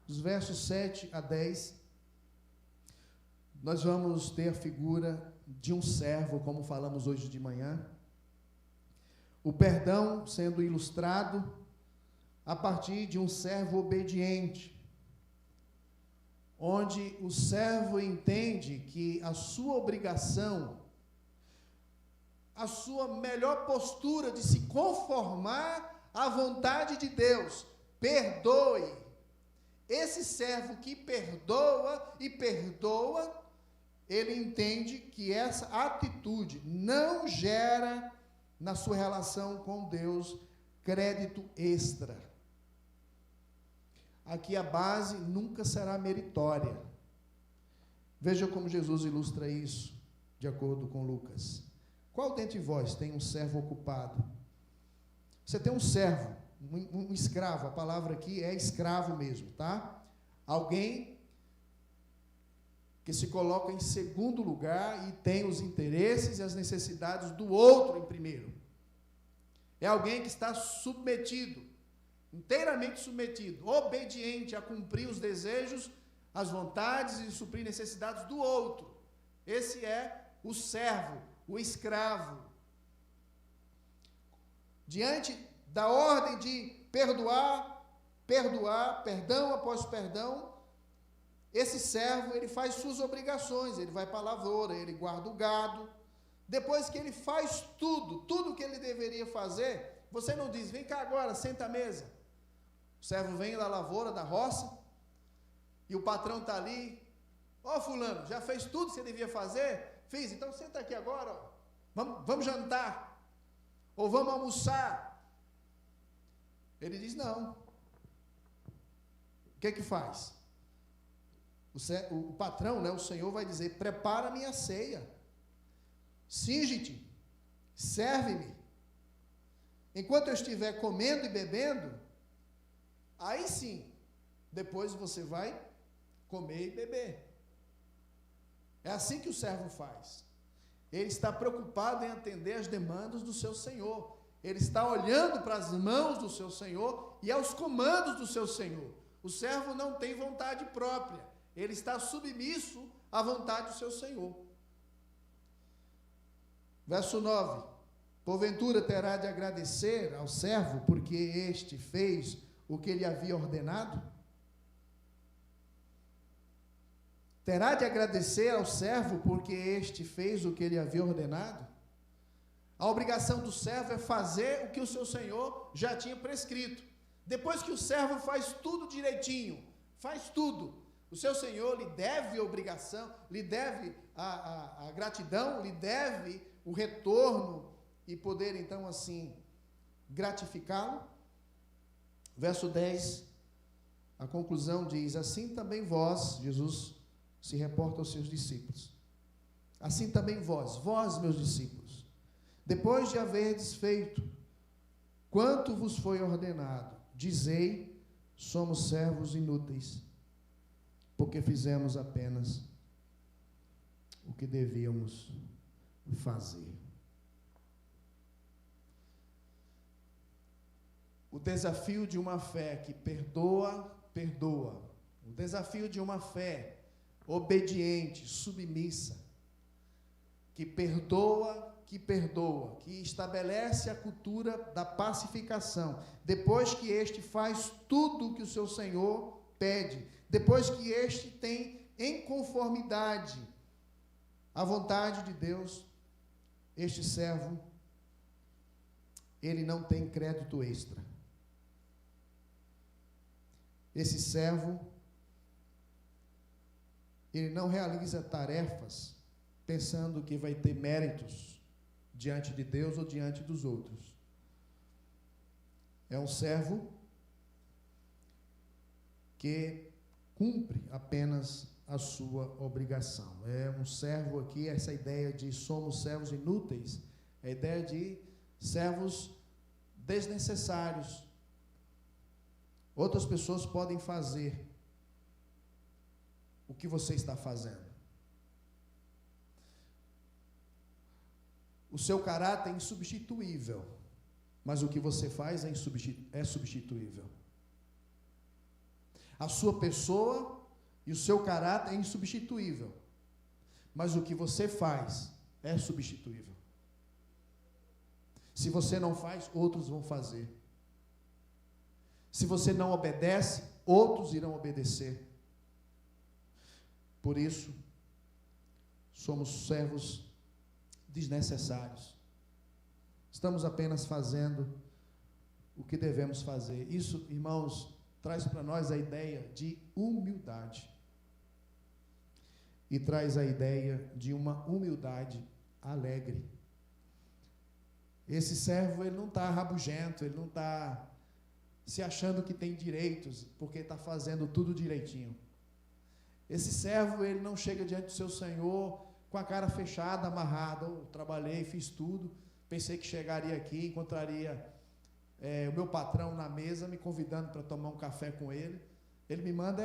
dos versos 7 a 10, nós vamos ter a figura de um servo, como falamos hoje de manhã. O perdão sendo ilustrado a partir de um servo obediente, onde o servo entende que a sua obrigação, a sua melhor postura de se conformar à vontade de Deus, perdoe. Esse servo que perdoa e perdoa, ele entende que essa atitude não gera na sua relação com Deus crédito extra. Aqui a base nunca será meritória. Veja como Jesus ilustra isso, de acordo com Lucas. Qual dentre vós tem um servo ocupado? Você tem um servo, um escravo, a palavra aqui é escravo mesmo, tá? Alguém que se coloca em segundo lugar e tem os interesses e as necessidades do outro em primeiro. É alguém que está submetido, inteiramente submetido, obediente a cumprir os desejos, as vontades e suprir necessidades do outro. Esse é o servo, o escravo. Diante da ordem de perdoar, perdão após perdão, esse servo, ele faz suas obrigações, ele vai para a lavoura, ele guarda o gado. Depois que ele faz tudo que ele deveria fazer, você não diz, vem cá agora, senta à mesa. O servo vem da lavoura, da roça, e o patrão está ali, fulano, já fez tudo que você devia fazer? Fiz, então senta aqui agora, vamos jantar, ou vamos almoçar. Ele diz, não. O que faz? O patrão, o Senhor vai dizer, prepara a minha ceia, cinge-te, serve-me. Enquanto eu estiver comendo e bebendo, aí sim, depois você vai comer e beber. É assim que o servo faz. Ele está preocupado em atender as demandas do seu Senhor. Ele está olhando para as mãos do seu Senhor e aos comandos do seu Senhor. O servo não tem vontade própria. Ele está submisso à vontade do seu Senhor. Verso 9. Porventura terá de agradecer ao servo, porque este fez o que ele havia ordenado? Terá de agradecer ao servo, porque este fez o que ele havia ordenado? A obrigação do servo é fazer o que o seu Senhor já tinha prescrito. Depois que o servo faz tudo direitinho, faz tudo, o seu Senhor lhe deve obrigação, lhe deve a gratidão, lhe deve o retorno e poder, então, assim, gratificá-lo. Verso 10, a conclusão diz, assim também vós, Jesus se reporta aos seus discípulos, assim também vós, meus discípulos, depois de haverdes feito quanto vos foi ordenado, dizei, somos servos inúteis, porque fizemos apenas o que devíamos fazer. O desafio de uma fé que perdoa. O desafio de uma fé obediente, submissa, que perdoa, que estabelece a cultura da pacificação, depois que este faz tudo o que o seu Senhor pede, depois que este tem em conformidade a vontade de Deus, este servo, ele não tem crédito extra. Esse servo, ele não realiza tarefas pensando que vai ter méritos diante de Deus ou diante dos outros. É um servo que cumpre apenas a sua obrigação. É um servo aqui, essa ideia de somos servos inúteis, é a ideia de servos desnecessários. Outras pessoas podem fazer o que você está fazendo. O seu caráter é insubstituível, mas o que você faz é substituível. A sua pessoa e o seu caráter é insubstituível, mas o que você faz é substituível. Se você não faz, outros vão fazer. Se você não obedece, outros irão obedecer. Por isso, somos servos desnecessários. Estamos apenas fazendo o que devemos fazer. Isso, irmãos, traz para nós a ideia de humildade. E traz a ideia de uma humildade alegre. Esse servo, ele não está rabugento, ele não está se achando que tem direitos, porque está fazendo tudo direitinho. Esse servo, ele não chega diante do seu Senhor com a cara fechada, amarrada. Eu trabalhei, fiz tudo, pensei que chegaria aqui, encontraria o meu patrão na mesa, me convidando para tomar um café com ele. Ele me manda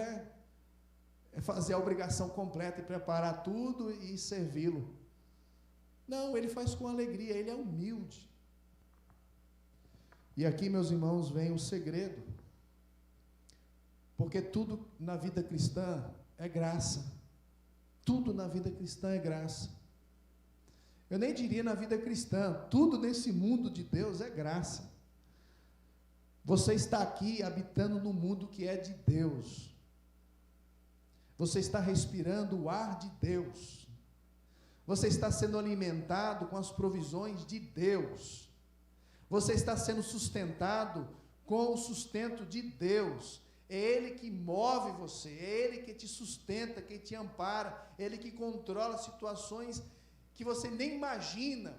fazer a obrigação completa e preparar tudo e servi-lo. Não, ele faz com alegria, ele é humilde. E aqui, meus irmãos, vem o segredo. Porque tudo na vida cristã é graça. Tudo na vida cristã é graça. Eu nem diria na vida cristã, tudo nesse mundo de Deus é graça. Você está aqui habitando no mundo que é de Deus. Você está respirando o ar de Deus. Você está sendo alimentado com as provisões de Deus. Você está sendo sustentado com o sustento de Deus. É Ele que move você, é Ele que te sustenta, que te ampara, é Ele que controla situações que você nem imagina,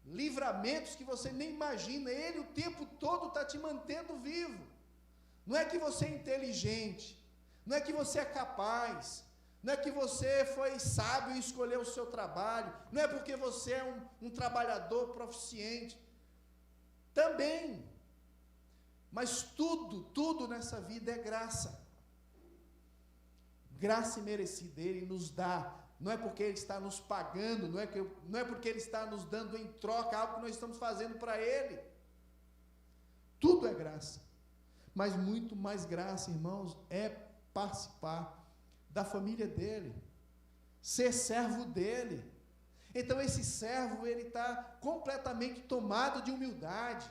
livramentos que você nem imagina. Ele o tempo todo está te mantendo vivo. Não é que você é inteligente, não é que você é capaz, não é que você foi sábio e escolheu o seu trabalho, não é porque você é um trabalhador proficiente. Também, mas tudo nessa vida é graça. Graça imerecida, Ele nos dá, não é porque Ele está nos pagando, não é porque Ele está nos dando em troca algo que nós estamos fazendo para Ele. Tudo é graça, mas muito mais graça, irmãos, é participar da família dEle, ser servo dEle. Então esse servo, ele está completamente tomado de humildade,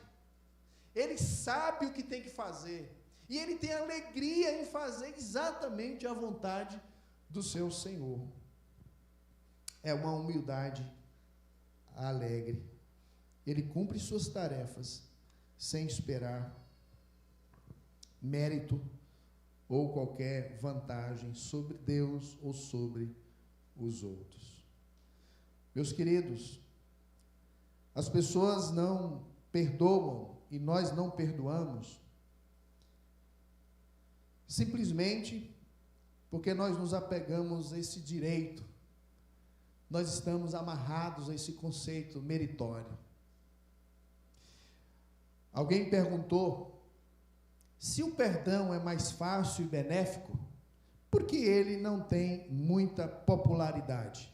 ele sabe o que tem que fazer, e ele tem alegria em fazer exatamente a vontade do seu Senhor. É uma humildade alegre, ele cumpre suas tarefas, sem esperar mérito ou qualquer vantagem sobre Deus ou sobre os outros. Meus queridos, as pessoas não perdoam e nós não perdoamos simplesmente porque nós nos apegamos a esse direito, nós estamos amarrados a esse conceito meritório. Alguém perguntou se o perdão é mais fácil e benéfico, por que ele não tem muita popularidade?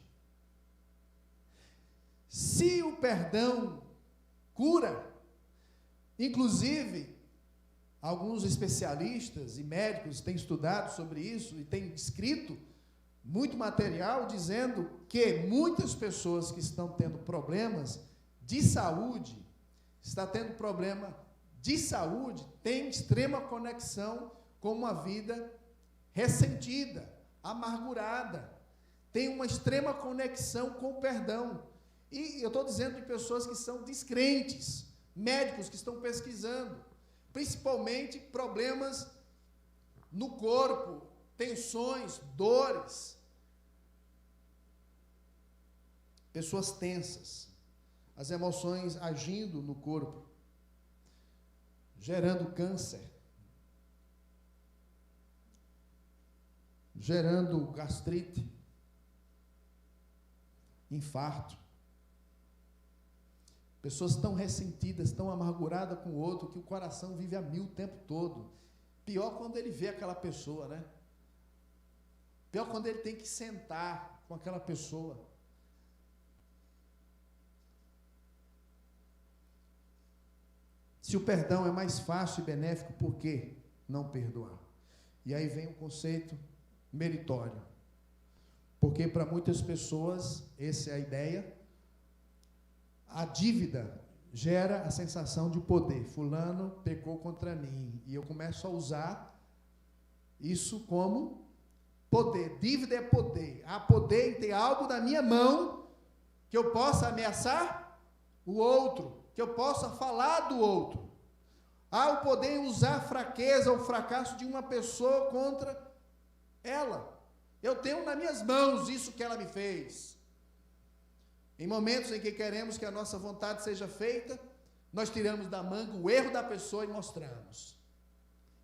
Se o perdão cura, inclusive, alguns especialistas e médicos têm estudado sobre isso e têm escrito muito material dizendo que muitas pessoas que estão tendo problemas de saúde, têm extrema conexão com uma vida ressentida, amargurada, tem uma extrema conexão com o perdão. E eu estou dizendo de pessoas que são descrentes, médicos que estão pesquisando, principalmente problemas no corpo, tensões, dores, pessoas tensas, as emoções agindo no corpo, gerando câncer, gerando gastrite, infarto. Pessoas tão ressentidas, tão amarguradas com o outro, que o coração vive a mil o tempo todo. Pior quando ele vê aquela pessoa, né? Pior quando ele tem que sentar com aquela pessoa. Se o perdão é mais fácil e benéfico, por que não perdoar? E aí vem o conceito meritório. Porque para muitas pessoas, essa é a ideia, a dívida gera a sensação de poder. Fulano pecou contra mim. E eu começo a usar isso como poder. Dívida é poder. Há poder em ter algo na minha mão que eu possa ameaçar o outro, que eu possa falar do outro. Há o poder em usar a fraqueza ou fracasso de uma pessoa contra ela. Eu tenho nas minhas mãos isso que ela me fez. Em momentos em que queremos que a nossa vontade seja feita, nós tiramos da manga o erro da pessoa e mostramos.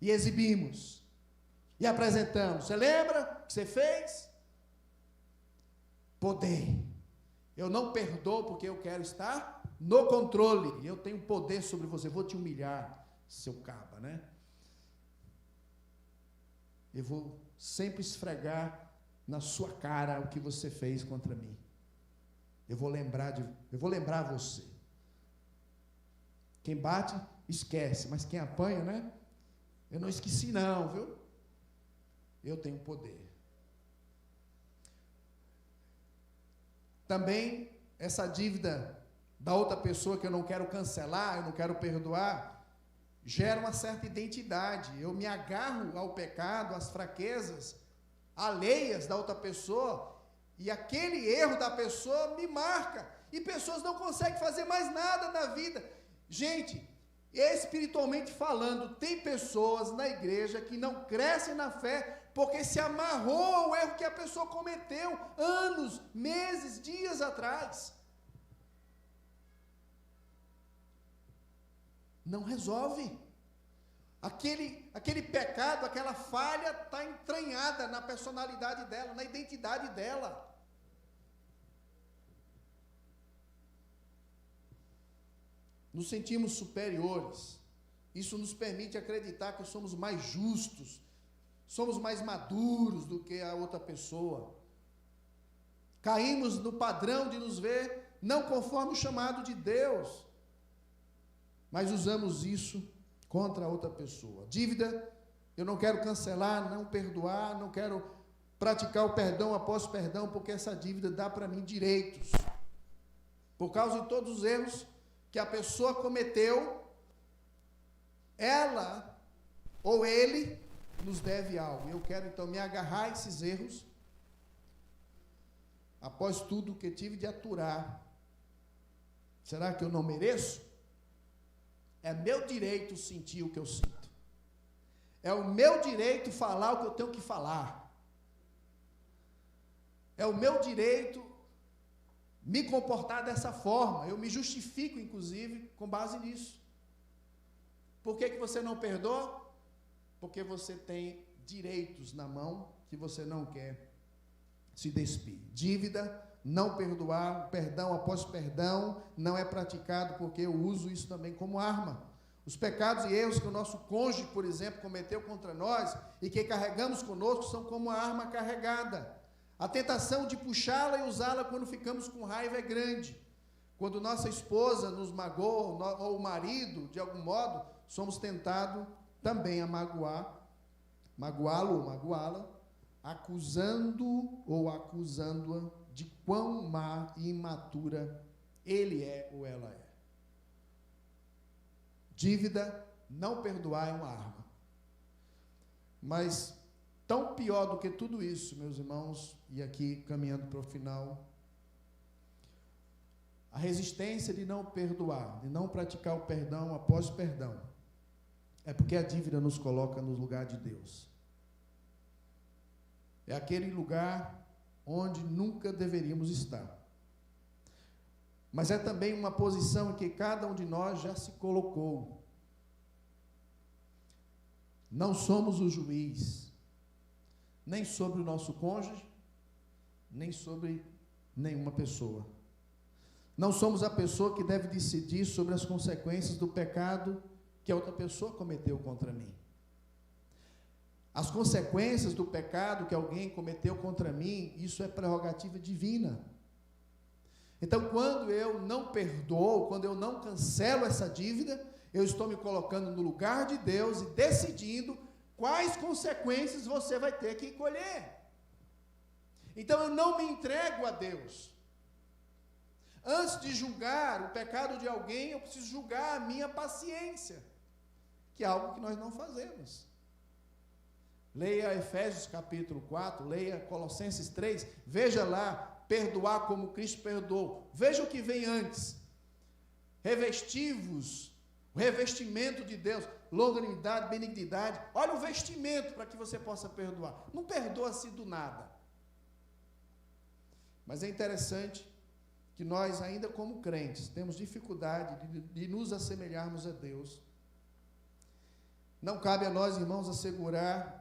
E exibimos. E apresentamos. Você lembra o que você fez? Poder. Eu não perdoo porque eu quero estar no controle. Eu tenho poder sobre você. Vou te humilhar, seu caba, né? Eu vou sempre esfregar na sua cara o que você fez contra mim. Eu vou lembrar você. Quem bate, esquece, mas quem apanha, né? Eu não esqueci não, viu? Eu tenho poder. Também, essa dívida da outra pessoa que eu não quero cancelar, eu não quero perdoar, gera uma certa identidade. Eu me agarro ao pecado, às fraquezas alheias da outra pessoa, e aquele erro da pessoa me marca, e pessoas não conseguem fazer mais nada na vida. Gente, espiritualmente falando, tem pessoas na igreja que não crescem na fé, porque se amarrou ao erro que a pessoa cometeu anos, meses, dias atrás. Não resolve. Aquele pecado, aquela falha está entranhada na personalidade dela, na identidade dela. Nos sentimos superiores. Isso nos permite acreditar que somos mais justos, somos mais maduros do que a outra pessoa. Caímos no padrão de nos ver não conforme o chamado de Deus, mas usamos isso contra a outra pessoa. Dívida, eu não quero cancelar, não perdoar, não quero praticar o perdão após perdão, porque essa dívida dá para mim direitos. Por causa de todos os erros que a pessoa cometeu, ela ou ele nos deve algo. Eu quero então me agarrar a esses erros, após tudo que tive de aturar. Será que eu não mereço? É meu direito sentir o que eu sinto. É o meu direito falar o que eu tenho que falar. É o meu direito me comportar dessa forma. Eu me justifico, inclusive, com base nisso. Por que você não perdoa? Porque você tem direitos na mão que você não quer se despir. Dívida, não perdoar, perdão após perdão, não é praticado porque eu uso isso também como arma. Os pecados e erros que o nosso cônjuge, por exemplo, cometeu contra nós e que carregamos conosco são como a arma carregada. A tentação de puxá-la e usá-la quando ficamos com raiva é grande. Quando nossa esposa nos magoa, ou o marido, de algum modo, somos tentados também a magoá-lo ou magoá-la, acusando ou acusando-a de quão má e imatura ele é ou ela é. Dívida, não perdoar é uma arma. Mas, tão pior do que tudo isso, meus irmãos, e aqui caminhando para o final, a resistência de não perdoar, de não praticar o perdão após o perdão, é porque a dívida nos coloca no lugar de Deus. É aquele lugar onde nunca deveríamos estar. Mas é também uma posição em que cada um de nós já se colocou. Não somos o juiz, nem sobre o nosso cônjuge, nem sobre nenhuma pessoa. Não somos a pessoa que deve decidir sobre as consequências do pecado que a outra pessoa cometeu contra mim. As consequências do pecado que alguém cometeu contra mim, isso é prerrogativa divina. Então, quando eu não perdoo, quando eu não cancelo essa dívida, Eu estou me colocando no lugar de Deus e decidindo quais consequências você vai ter que colher. Então eu não me entrego a Deus. Antes de julgar o pecado de alguém, eu preciso julgar a minha paciência, que é algo que nós não fazemos. Leia Efésios capítulo 4, leia Colossenses 3, veja lá, perdoar como Cristo perdoou. Veja o que vem antes. Revestivos, o revestimento de Deus, longanimidade, benignidade. Olha o vestimento para que você possa perdoar. Não perdoa-se do nada. Mas é interessante que nós, ainda como crentes, temos dificuldade de nos assemelharmos a Deus. Não cabe a nós, irmãos, assegurar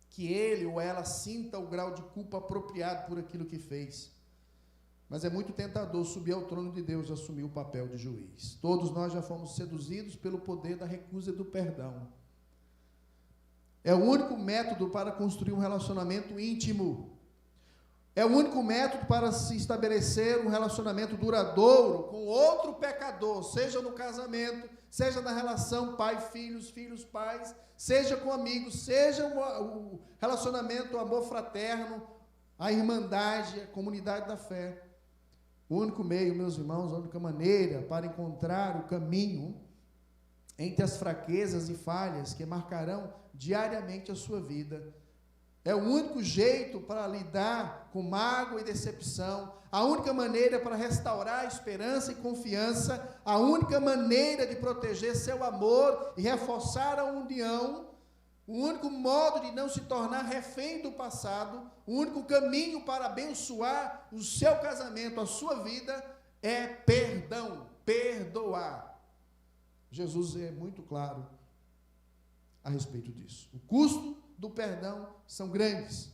que ele ou ela sinta o grau de culpa apropriado por aquilo que fez. Mas é muito tentador subir ao trono de Deus e assumir o papel de juiz. Todos nós já fomos seduzidos pelo poder da recusa e do perdão. É o único método para construir um relacionamento íntimo. É o único método para se estabelecer um relacionamento duradouro com outro pecador, seja no casamento, seja na relação pai-filhos, filhos-pais, seja com amigos, seja o relacionamento, o amor fraterno, a irmandade, a comunidade da fé. O único meio, meus irmãos, a única maneira para encontrar o caminho entre as fraquezas e falhas que marcarão diariamente a sua vida. É o único jeito para lidar com mágoa e decepção, a única maneira para restaurar a esperança e confiança, a única maneira de proteger seu amor e reforçar a união, o único modo de não se tornar refém do passado, o único caminho para abençoar o seu casamento, a sua vida, é perdão, perdoar. Jesus é muito claro a respeito disso. O custo do perdão são grandes.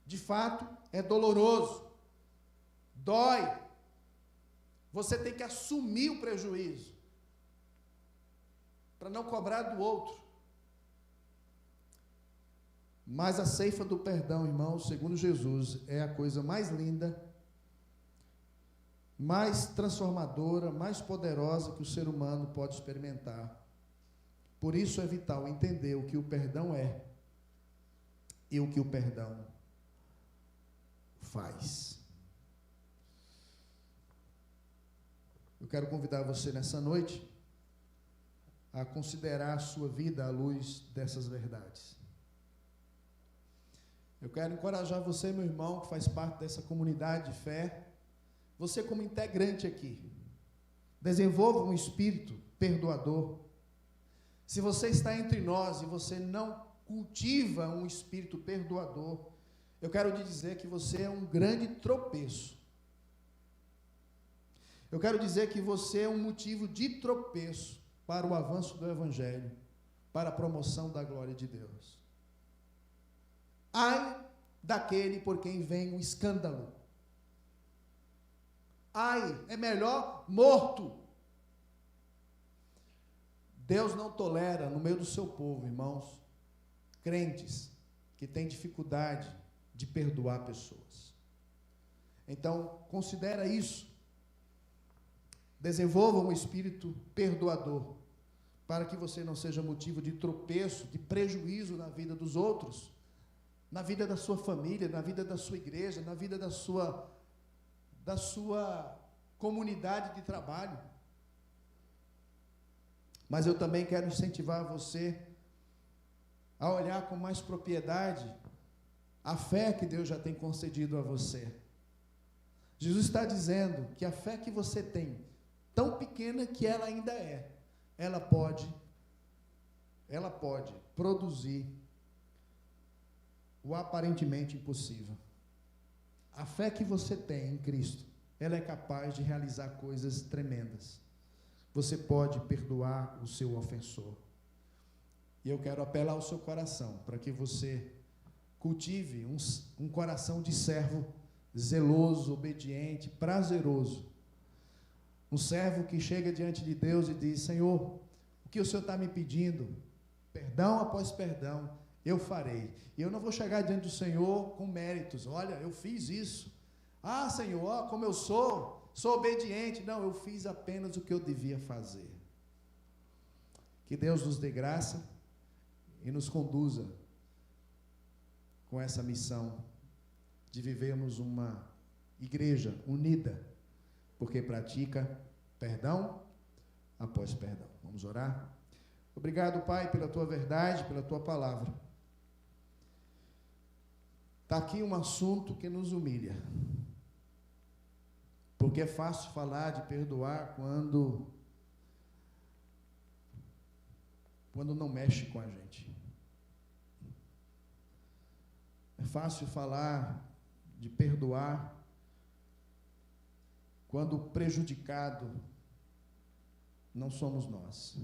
De fato, é doloroso. Dói. Você tem que assumir o prejuízo para não cobrar do outro. Mas a ceifa do perdão, irmãos, segundo Jesus, é a coisa mais linda, mais transformadora, mais poderosa que o ser humano pode experimentar. Por isso é vital entender o que o perdão é e o que o perdão faz. Eu quero convidar você nessa noite a considerar a sua vida à luz dessas verdades. Eu quero encorajar você, meu irmão, que faz parte dessa comunidade de fé, você como integrante aqui, desenvolva um espírito perdoador. Se você está entre nós e você não cultiva um espírito perdoador, eu quero te dizer que você é um grande tropeço. Eu quero dizer que você é um motivo de tropeço para o avanço do Evangelho, para a promoção da glória de Deus. Ai daquele por quem vem o escândalo. Ai, é melhor morto. Deus não tolera no meio do seu povo, irmãos, crentes que têm dificuldade de perdoar pessoas. Então, considera isso. Desenvolva um espírito perdoador, para que você não seja motivo de tropeço, de prejuízo na vida dos outros, na vida da sua família, na vida da sua igreja, na vida da sua comunidade de trabalho. Mas eu também quero incentivar você a olhar com mais propriedade a fé que Deus já tem concedido a você. Jesus está dizendo que a fé que você tem, tão pequena que ela ainda é, ela pode produzir o aparentemente impossível. A fé que você tem em Cristo, ela é capaz de realizar coisas tremendas. Você pode perdoar o seu ofensor. E eu quero apelar ao seu coração, para que você cultive um coração de servo zeloso, obediente, prazeroso. Um servo que chega diante de Deus e diz: Senhor, o que o Senhor está me pedindo? Perdão após perdão, eu farei. E eu não vou chegar diante do Senhor com méritos. Olha, eu fiz isso. Ah, Senhor, como eu sou obediente. Não, eu fiz apenas o que eu devia fazer. Que Deus nos dê graça e nos conduza com essa missão de vivermos uma igreja unida, porque pratica perdão após perdão. Vamos orar? Obrigado, Pai, pela Tua verdade, pela Tua palavra. Está aqui um assunto que nos humilha, porque é fácil falar de perdoar quando não mexe com a gente. É fácil falar de perdoar quando o prejudicado não somos nós.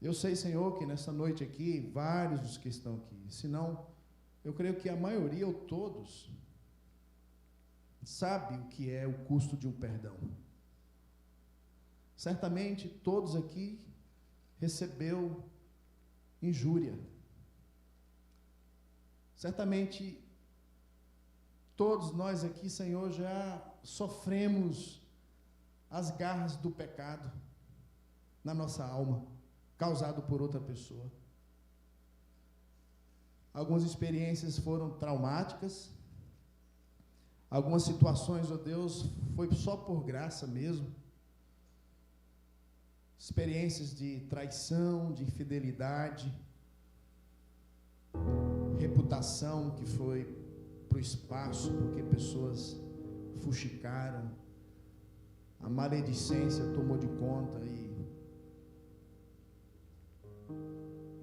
Eu sei, Senhor, que nessa noite aqui, vários dos que estão aqui, se não, eu creio que a maioria ou todos sabe o que é o custo de um perdão. Certamente todos aqui recebeu injúria. Certamente todos nós aqui, Senhor, já sofremos as garras do pecado na nossa alma, causado por outra pessoa. Algumas experiências foram traumáticas, algumas situações, ó Deus, foi só por graça mesmo. Experiências de traição, de infidelidade, reputação que foi para o espaço, porque pessoas fuxicaram, a maledicência tomou de conta e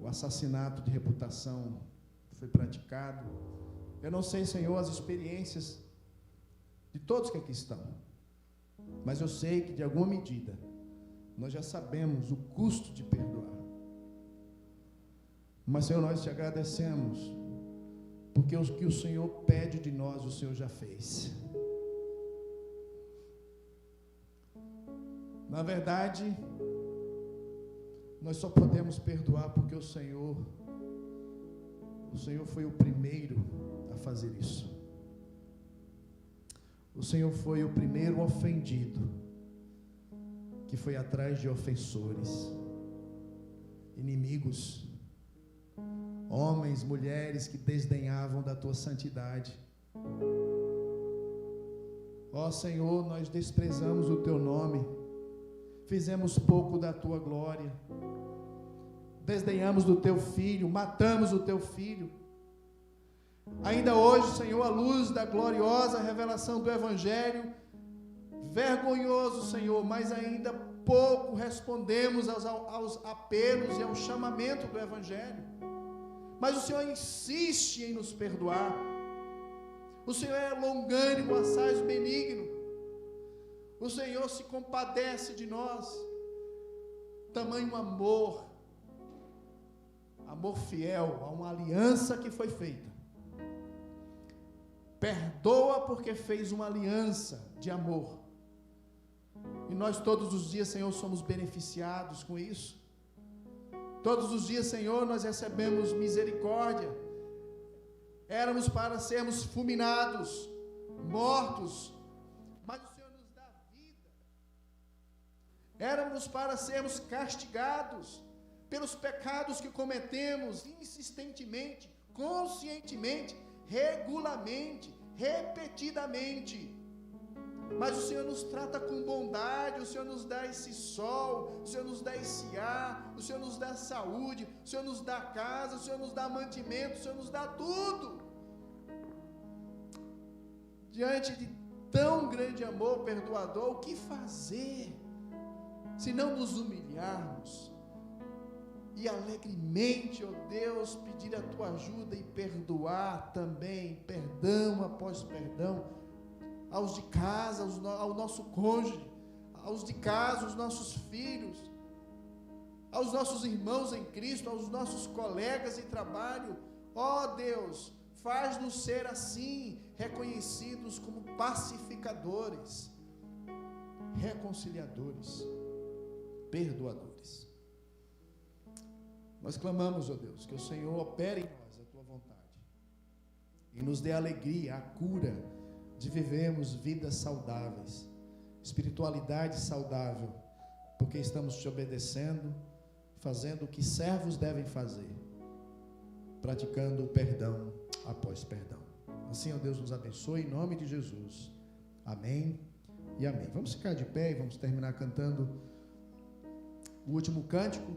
o assassinato de reputação foi praticado. Eu não sei, Senhor, as experiências de todos que aqui estão, mas eu sei que de alguma medida nós já sabemos o custo de perdoar. Mas, Senhor, nós te agradecemos, porque o que o Senhor pede de nós, o Senhor já fez. Na verdade, nós só podemos perdoar porque o Senhor foi o primeiro a fazer isso. O Senhor foi o primeiro ofendido, que foi atrás de ofensores, inimigos, homens, mulheres que desdenhavam da tua santidade. Ó Senhor, nós desprezamos o teu nome, fizemos pouco da tua glória, desdenhamos do teu filho, matamos o teu filho. Ainda hoje, Senhor, à luz da gloriosa revelação do Evangelho, vergonhoso, Senhor, mas ainda pouco respondemos aos apelos e ao chamamento do Evangelho. Mas o Senhor insiste em nos perdoar. O Senhor é longânimo, assaz benigno. O Senhor se compadece de nós. Tamanho amor fiel a uma aliança que foi feita. Perdoa porque fez uma aliança de amor. E nós todos os dias, Senhor, somos beneficiados com isso. Todos os dias, Senhor, nós recebemos misericórdia. Éramos para sermos fulminados, mortos, mas o Senhor nos dá vida. Éramos para sermos castigados pelos pecados que cometemos insistentemente, conscientemente, regularmente, repetidamente. Mas o Senhor nos trata com bondade, o Senhor nos dá esse sol, o Senhor nos dá esse ar, o Senhor nos dá saúde, o Senhor nos dá casa, o Senhor nos dá mantimento, o Senhor nos dá tudo. Diante de tão grande amor perdoador, o que fazer se não nos humilharmos e alegremente, ó Deus, pedir a tua ajuda e perdoar também, perdão após perdão, aos de casa, ao nosso cônjuge, aos de casa, os nossos filhos, aos nossos irmãos em Cristo, aos nossos colegas de trabalho. Ó Deus, faz-nos ser assim, reconhecidos como pacificadores, reconciliadores, perdoadores. Nós clamamos, ó Deus, que o Senhor opere em nós a tua vontade e nos dê alegria, a cura de vivermos vidas saudáveis, espiritualidade saudável, porque estamos te obedecendo, fazendo o que servos devem fazer, praticando o perdão após perdão. Assim, ó Deus, nos abençoe em nome de Jesus. Amém e amém. Vamos ficar de pé e vamos terminar cantando o último cântico.